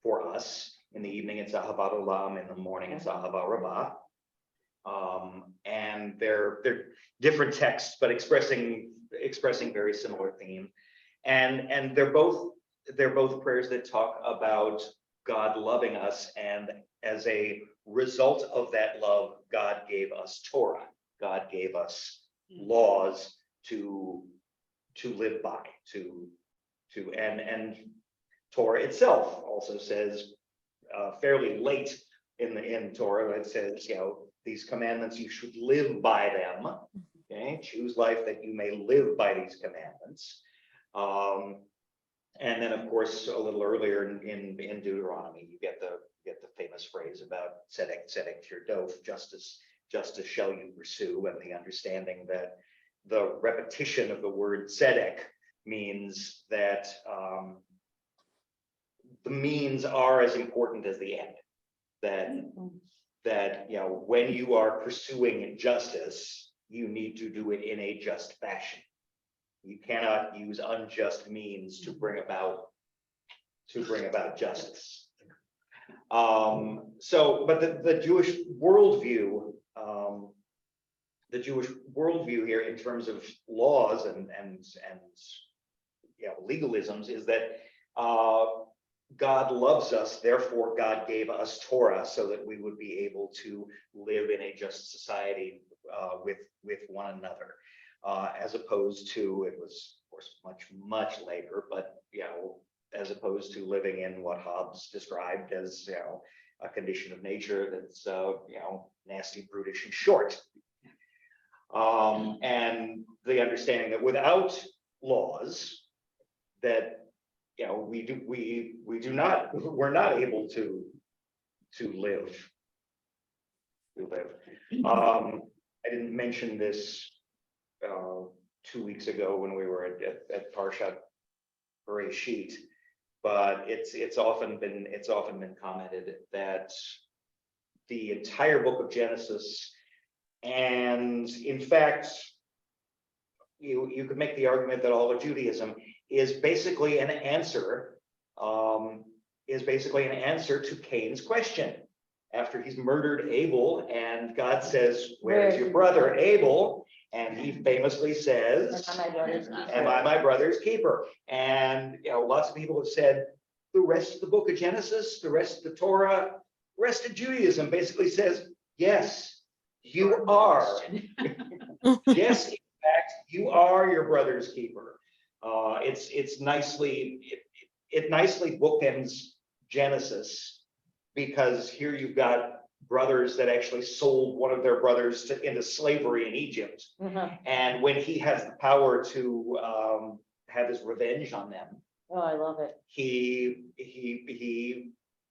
for us. In the evening, it's Ahavat Olam. In the morning, it's Ahava Rabbah. And they're different texts, but expressing very similar theme. And they're both prayers that talk about God loving us, and as a result of that love, God gave us Torah. God gave us laws to live by, and Torah itself also says fairly late in Torah, it says, these commandments, you should live by them. Okay, choose life that you may live by these commandments. And then, of course, a little earlier in Deuteronomy, you get the famous phrase about tzedek tirdof, justice shall you pursue, and the understanding that the repetition of the word tzedek means that the means are as important as the end. That when you are pursuing justice, you need to do it in a just fashion. You cannot use unjust means to bring about justice. But the Jewish worldview, here in terms of laws and legalisms is that God loves us, therefore God gave us Torah so that we would be able to live in a just society with one another, as opposed to, it was of course much later, but as opposed to living in what Hobbes described as a condition of nature that's nasty, brutish, and short. And the understanding that without laws, we're not able to live. I didn't mention this 2 weeks ago when we were at Parshat Bereshit, but it's often been commented that the entire book of Genesis, and in fact, you could make the argument that all of Judaism is basically an answer to Cain's question. After he's murdered Abel, and God says, "Where's your brother Abel?" And he famously says, "Am I my brother's keeper?" And lots of people have said the rest of the book of Genesis, the rest of the Torah, the rest of Judaism basically says, yes, you are. Yes, in fact, you are your brother's keeper. It nicely bookends Genesis, because here you've got brothers that actually sold one of their brothers into slavery in Egypt. And when he has the power to have his revenge on them, Oh, I love it. he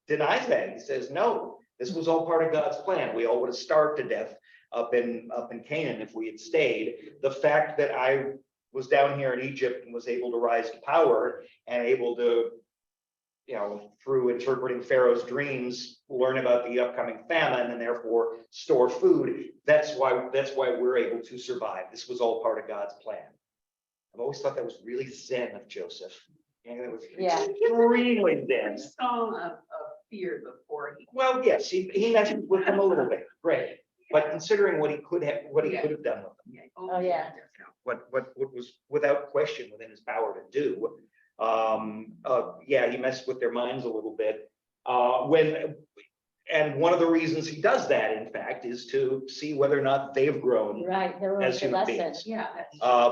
denies that. He says, no, this was all part of God's plan. We all would have starved to death up in Canaan if we had stayed. The fact that I was down here in Egypt and was able to rise to power and able to, through interpreting Pharaoh's dreams, learn about the upcoming famine and therefore store food. That's why we're able to survive. This was all part of God's plan. I've always thought that was really Zen of Joseph. And it was extremely Zen. Song of fear before he. Well, yes, he messes with them a little bit, great. But considering what he could have done with them, Oh, yeah. what was without question within his power to do. He messed with their minds a little bit. And one of the reasons he does that, in fact, is to see whether or not they've grown Right, there as was a human lesson. beings. Yeah.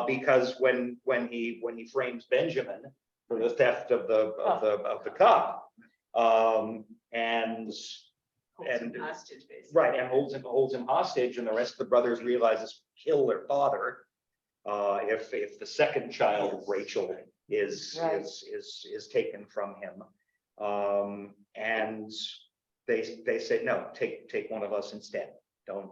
Because when he frames Benjamin for the theft of the cup, and Hostage, basically. right, and holds him hostage, and the rest of the brothers realize this will kill their father if the second child, Rachel, is taken from him, and they say, no, take one of us instead. Don't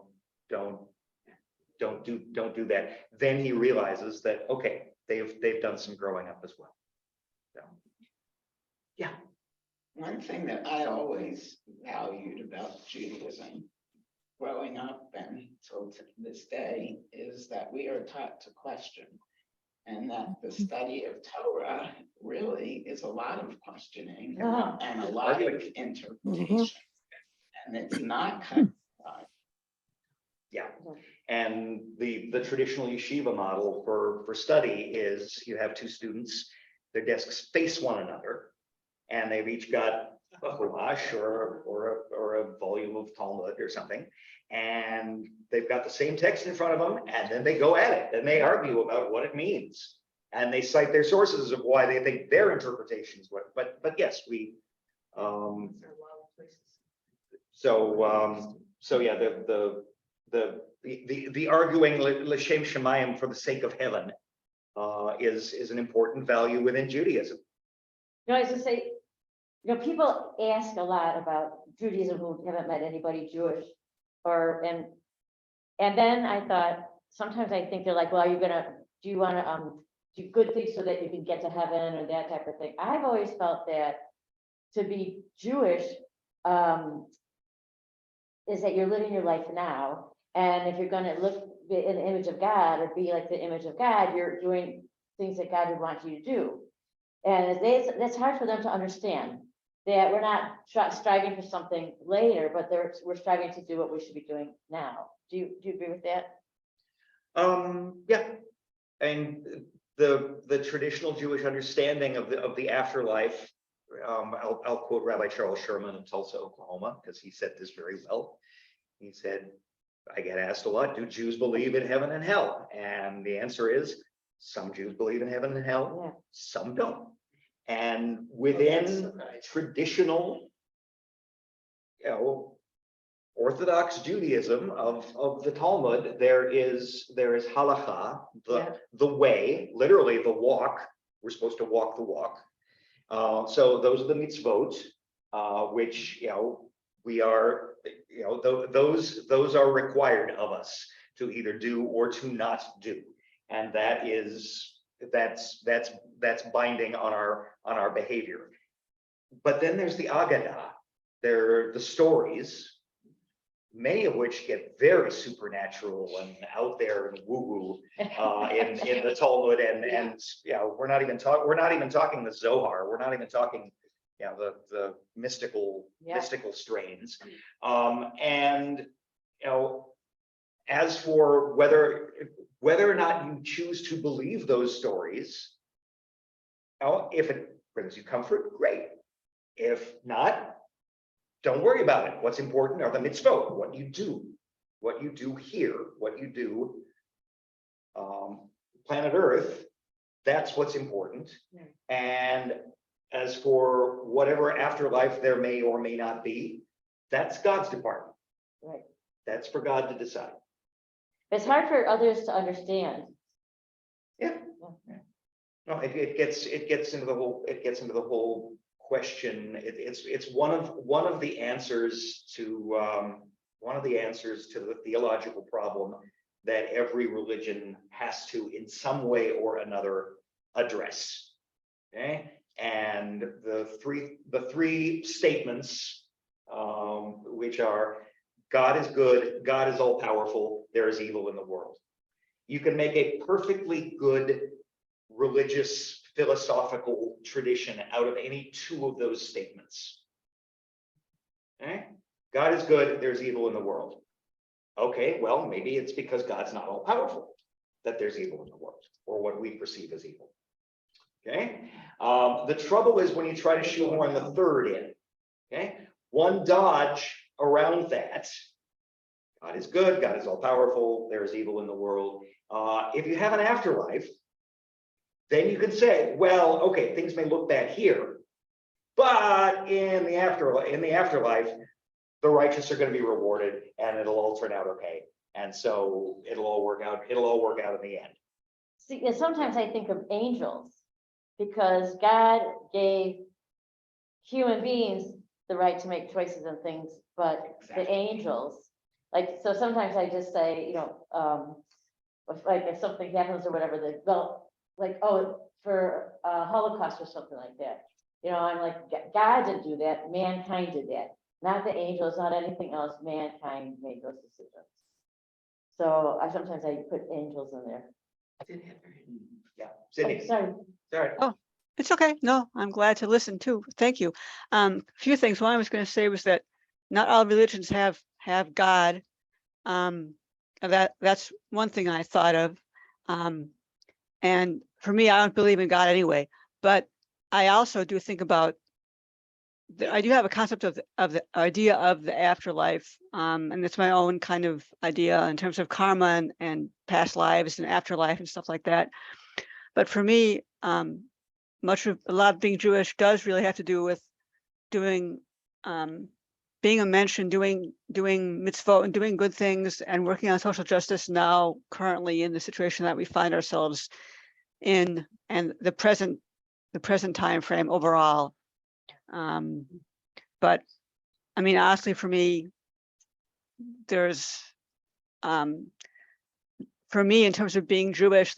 do that. Then he realizes that, okay, they've done some growing up as well. So, yeah. One thing that I always valued about Judaism growing up and till to this day is that we are taught to question, and that the study of Torah really is a lot of questioning and a lot of interpretation. And it's not cut. Yeah, and the traditional yeshiva model for study is you have two students, their desks face one another, and they've each got a chumash or a volume of Talmud or something, and they've got the same text in front of them, and then they go at it and they argue about what it means, and they cite their sources of why they think their interpretations work. But yes, we There are a lot of places. so yeah, the arguing l'shem shemayim for the sake of heaven is an important value within Judaism. I was gonna say, people ask a lot about Judaism who haven't met anybody Jewish, and then I thought, sometimes I think they're like, well, do you wanna do good things so that you can get to heaven or that type of thing. I've always felt that to be Jewish is that you're living your life now, and if you're gonna look in the image of God or be like the image of God, you're doing things that God would want you to do. And that's hard for them to understand, that we're not striving for something later, but we're striving to do what we should be doing now. Do you agree with that? Yeah, and the traditional Jewish understanding of the afterlife. I'll quote Rabbi Charles Sherman in Tulsa, Oklahoma, because he said this very well. He said, I get asked a lot, do Jews believe in heaven and hell? And the answer is, some Jews believe in heaven and hell, some don't. And within traditional, Orthodox Judaism of the Talmud, there is halakha, the way, literally the walk We're supposed to walk the walk. So those are the mitzvot, which, we are, those are required of us to either do or to not do. And that's binding on our behavior. But then there's the Agadah. They're the stories, many of which get very supernatural and out there and woo-woo in the Talmud, and we're not even talking the Zohar. We're not even talking the mystical strains. And as for whether or not you choose to believe those stories, if it brings you comfort, great. If not, don't worry about it. What's important are the mitzvot, what you do here, what you do planet Earth, that's what's important. Yeah. And as for whatever afterlife there may or may not be, that's God's department. Right. That's for God to decide. It's hard for others to understand. Yeah. No, it gets into the whole question. It's one of the answers to the theological problem that every religion has to, in some way or another, address. Okay, and the three statements, which are: God is good, God is all powerful, there is evil in the world. You can make a perfectly good religious philosophical tradition out of any two of those statements. Okay, God is good, there's evil in the world. Okay, well, maybe it's because God's not all powerful that there's evil in the world, or what we perceive as evil. Okay, the trouble is when you try to shoehorn the third in. Okay, one dodge around that: God is good, God is all powerful, there is evil in the world. If you have an afterlife, then you can say, well, okay, things may look bad here, but in the afterlife, the righteous are going to be rewarded, and it'll all turn out okay. And so it'll all work out in the end. See, and sometimes I think of angels, because God gave human beings the right to make choices and things, but Exactly. the angels, like, so sometimes I just say, if something happens or whatever, for Holocaust or something like that, I'm like, God didn't do that, mankind did that, not the angels, not anything else, mankind made those decisions. So sometimes I put angels in there. Yeah, Oh, Sydney. sorry. Sorry. Oh, it's okay. No, I'm glad to listen too. Thank you. A few things. One I was going to say was that not all religions have God. That's one thing I thought of. And for me, I don't believe in God anyway, but I also do think about I do have a concept of the idea of the afterlife, and it's my own kind of idea in terms of karma and past lives and afterlife and stuff like that. But for me, a lot of being Jewish does really have to do with doing, being a mensch and doing mitzvot and doing good things and working on social justice now, currently in the situation that we find ourselves in, and the present time frame overall. But I mean, honestly, for me, there's, for me, in terms of being Jewish,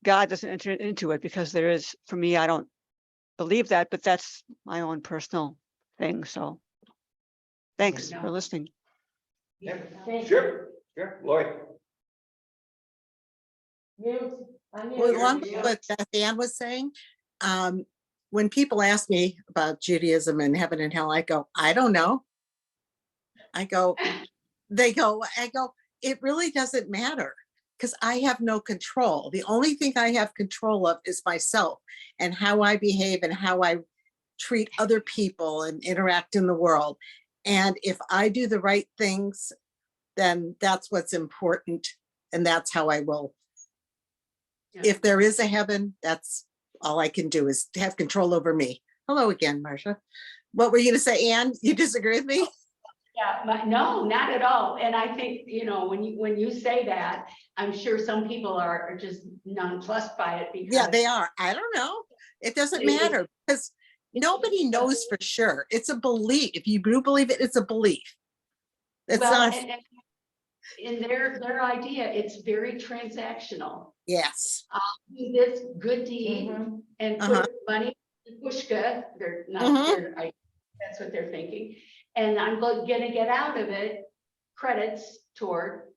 God doesn't enter into it, because there is, for me, I don't believe that, but that's my own personal thing. So thanks for listening. Yeah, Thank sure, Lloyd. You, I'm Well, here. along with what Beth Ann was saying, when people ask me about Judaism and heaven and hell, I go, I don't know. I go, it really doesn't matter, because I have no control. The only thing I have control of is myself and how I behave and how I treat other people and interact in the world. And if I do the right things, then that's what's important. And that's how I will. Yeah. If there is a heaven, that's all I can do, is to have control over me. Hello again, Marcia. What were you gonna say, Anne? You disagree with me? Yeah, no, not at all. And I think, when you say that, I'm sure some people are just nonplussed by it because. Yeah, they are. I don't know. It doesn't It- matter because nobody knows for sure. It's a belief. If you do believe it, it's a belief. It's Well, not, and in their idea, it's very transactional. yes. Do this good deed Mhm. and Uh-huh. put money in pushka, they're Mhm. not, that's what they're thinking. And I'm gonna get out of it credits toward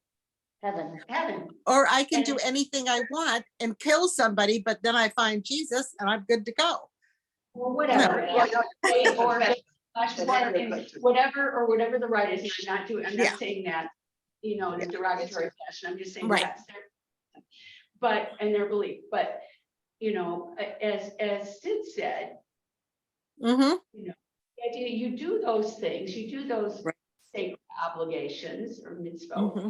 Heaven. heaven. Or I can do And- anything I want and kill somebody, but then I find Jesus and I'm good to go. Or whatever, Yeah. yeah, or Confession. just That wanna- everybody- whatever the right is, I'm not doing, I'm Yeah. not saying that, in a derogatory fashion, I'm just saying Right. that's their. But, and their belief, but, as Sid said, Mm-hmm. the idea, you do those things, you do those Right. sacred obligations or mitzvot. Mm-hmm.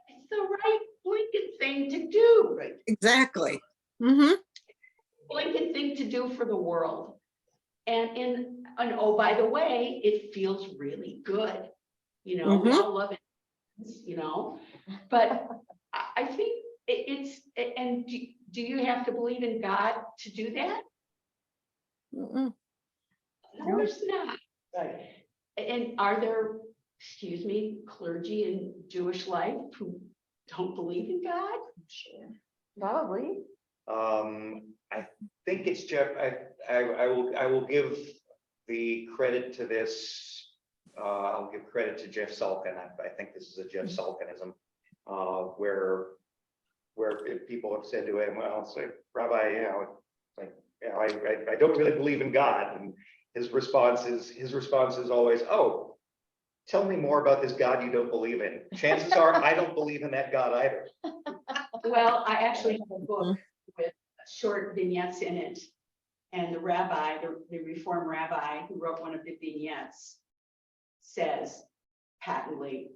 It's the right blinking thing to do, Right. Exactly. Mm-hmm. blinking thing to do for the world. And oh, by the way, it feels really good. We all love it, but I think it's, and do you have to believe in God to do that? Mm-mm. No, there's not. Right. And are there, excuse me, clergy in Jewish life who don't believe in God? Sure. Probably. I think it's Jeff, I will give the credit to this. I'll give credit to Jeff Salkin. I think this is a Jeff Salkinism, where if people have said to him, well, say, Rabbi, I don't really believe in God. And his response is always, oh, tell me more about this God you don't believe in. Chances are I don't believe in that God either. Well, I actually have a book with short vignettes in it. And the rabbi, the Reform rabbi who wrote one of the vignettes says patently,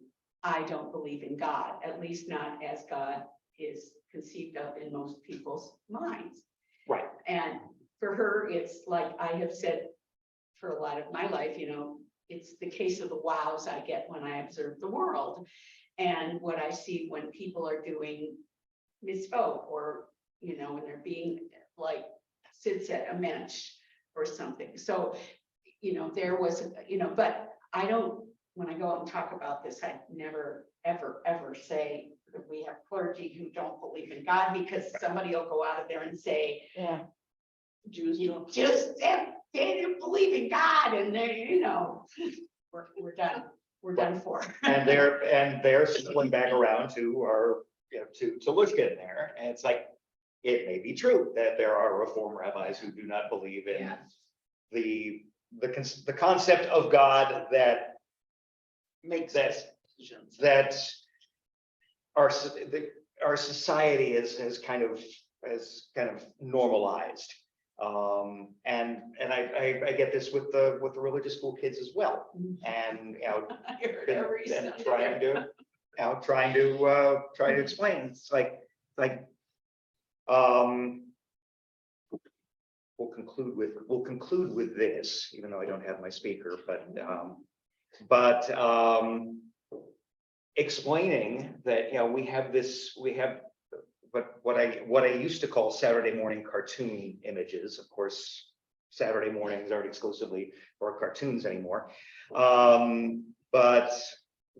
I don't believe in God, at least not as God is conceived of in most people's minds. Right. And for her, it's like I have said for a lot of my life, it's the case of the wows I get when I observe the world. And what I see when people are doing mitzvot or, when they're being, like Sid said, a mensch or something. So, there was, but I don't, when I go out and talk about this, I never, ever, ever say that we have clergy who don't believe in God, because somebody will go out of there and say, Yeah. Jews don't just they don't believe in God, and they're, we're done. We're done for. And they're circling back around to our, to Lushkin there. And it's like, it may be true that there are Reform rabbis who do not believe in the concept of God that Makes That's- decisions. that our society has kind of normalized. And I get this with the religious school kids as well. And I heard every and Sunday. trying to explain. It's like we'll conclude with this, even though I don't have my speaker, but explaining that we have what I used to call Saturday morning cartoon images. Of course, Saturday mornings aren't exclusively for cartoons anymore. But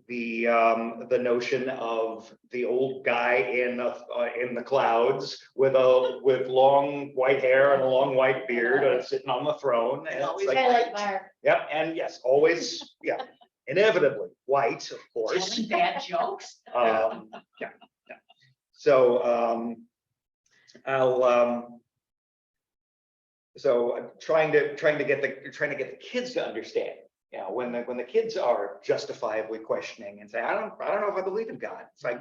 the notion of the old guy in the clouds with long white hair and a long white beard sitting on the throne. And it's I like Mark. yeah, and yes, always, inevitably white, of course. Telling bad jokes. Yeah. So so trying to get the kids to understand, when the kids are justifiably questioning and say, I don't know if I believe in God. It's like,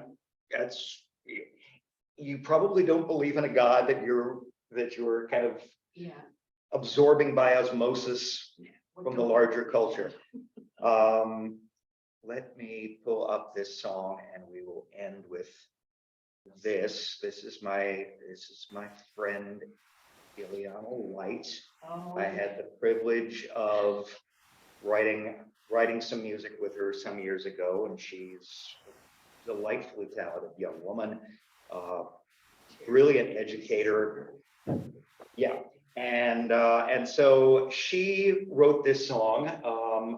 you probably don't believe in a God that you're kind of absorbing by osmosis from the larger culture. Let me pull up this song and we will end with this. This is my friend Ileana White. Oh, I had the privilege of writing some music with her some years ago, and she's a delightfully talented young woman, brilliant educator. Yeah, And so she wrote this song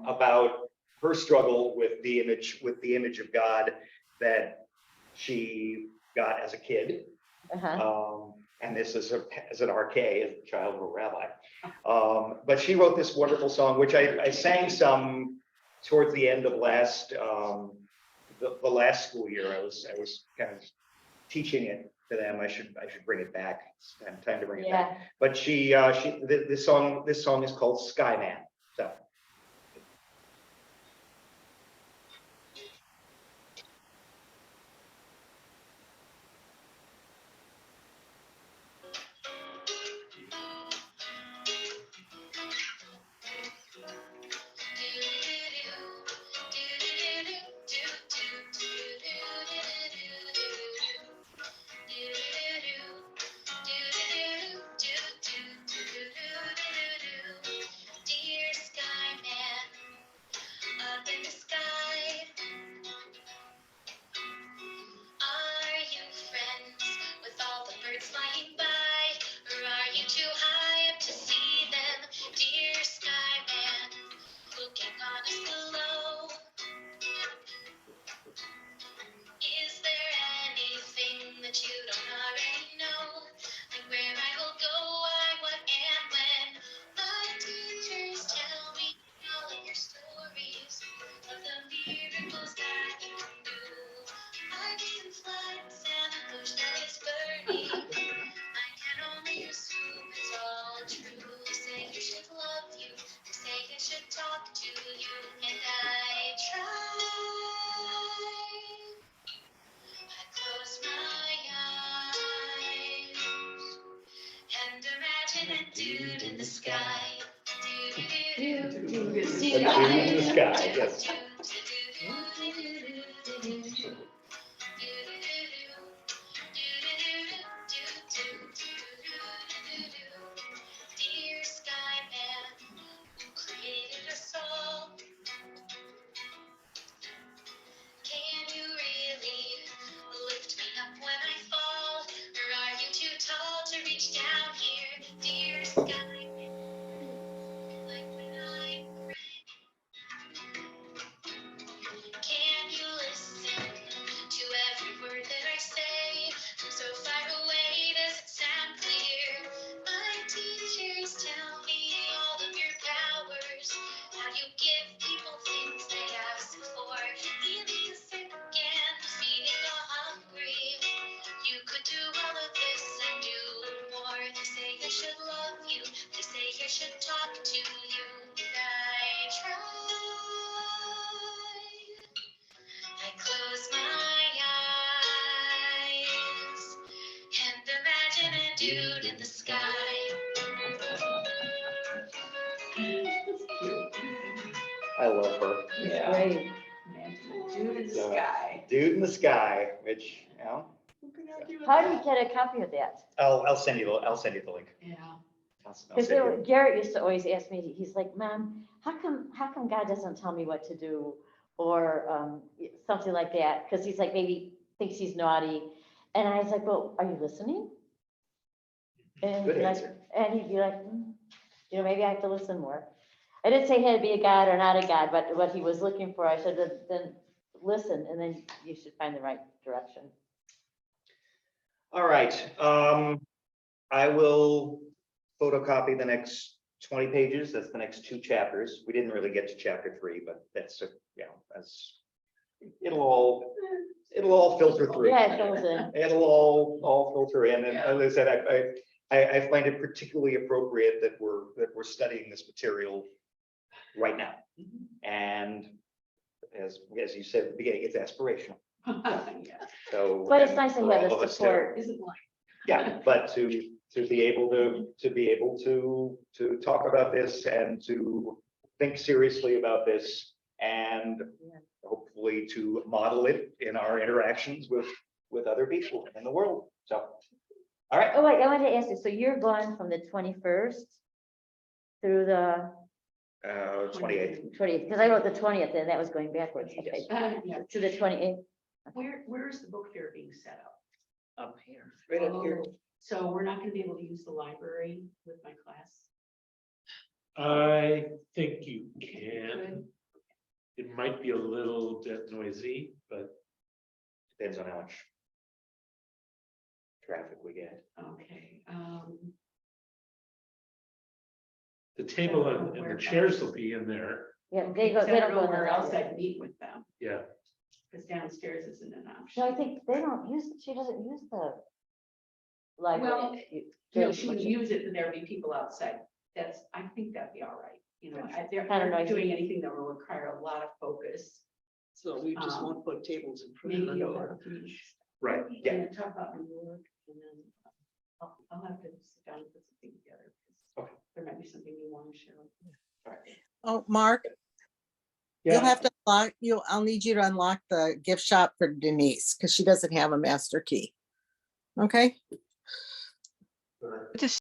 about her struggle with the image of God that she got as a kid. And this is as an RK, as a child of a rabbi. But she wrote this wonderful song, which I sang some towards the end of the last school year. I was kind of teaching it to them. I should bring it back. It's time to bring it back. But this song is called Skyman. So. Dear Skyman, up in the sky, are you friends with all the birds flying by? Or are you too high up to see them? Dear Skyman, looking on us below, is there anything that you don't already know? Like where I will go, why, what, and when? My teachers tell me all of your stories of the miracles that you can do. I can fly and stand a bush that is burning. I can only assume it's all true. They say you should love you. They say I should talk to you. And I try. I close my eyes and imagine a dude in the sky. In the sky, yes. Dear Skyman, who created us all, can you really lift me up when I fall? Or are you too tall to reach down here? Dear Skyman, like when I pray, can you listen to every word that I say? From so far away, does it sound clear? My teachers tell me all of your powers, how you give people things they ask for, healing the sick and feeding the hungry. You could do all of this and do more. They say I should love you. They say I should talk to you. And I try. I close my eyes and imagine a dude in the sky. I love her. Yeah. Great. Dude in the So, sky. Dude in the Sky, which, you know, How do you get a copy of that? I'll send you the link. Yeah. I'll Because send you. Garrett used to always ask me, he's like, Mom, how come God doesn't tell me what to do? Or something like that, because he's like, maybe thinks he's naughty. And I was like, well, are you listening? And Good he'd be like, answer. maybe I have to listen more. I didn't say he had to be a God or not a God, but what he was looking for, I said, then listen, and then you should find the right direction. All right, I will photocopy the next 20 pages. That's the next 2 chapters. We didn't really get to chapter 3, but that's, it'll all filter through. Yeah, it goes in. It'll all filter in. And as I said, I find it particularly appropriate that we're studying this material right now. And as you said at the beginning, it's aspirational. Yeah. So. But it's nice to for have all the of us to- support. Isn't like. Yeah, but to be able to talk about this and to think seriously about this and Yeah. hopefully to model it in our interactions with other people in the world. So, all right. Oh, wait, I wanted to ask you, so you're gone from the 21st through the 28th. 20th, because I wrote the 20th and that was going backwards, okay. Yeah. To the 28th. Where is the book fair being set up? Up here, right up here. So we're not gonna be able to use the library with my class. I think you can. Good. It might be a little bit noisy, but Depends on how much traffic we get. Okay, the table I don't know and where the chairs else. will be in there. Yeah, okay, they go, 'cause they I don't don't go know where else there. I'd meet with them, Yeah, because downstairs isn't an option. No, I think they don't use, she doesn't use the Well, library. No, she would use it, but there'd be people outside. That's, I think that'd be all right, you know, they're Kinda not noisy. doing anything that will require a lot of focus. So we just Um, won't put tables in front of Maybe the you'll door. have to. right. Yeah. And talk about New York, and then I'll have to sit down and put something together. 'Cause Okay. there might be something you want to share. Oh, Mark, you'll Yeah, have to unlock, I'll need you to unlock the gift shop for Denise, because she doesn't have a master key. Okay? sure. Just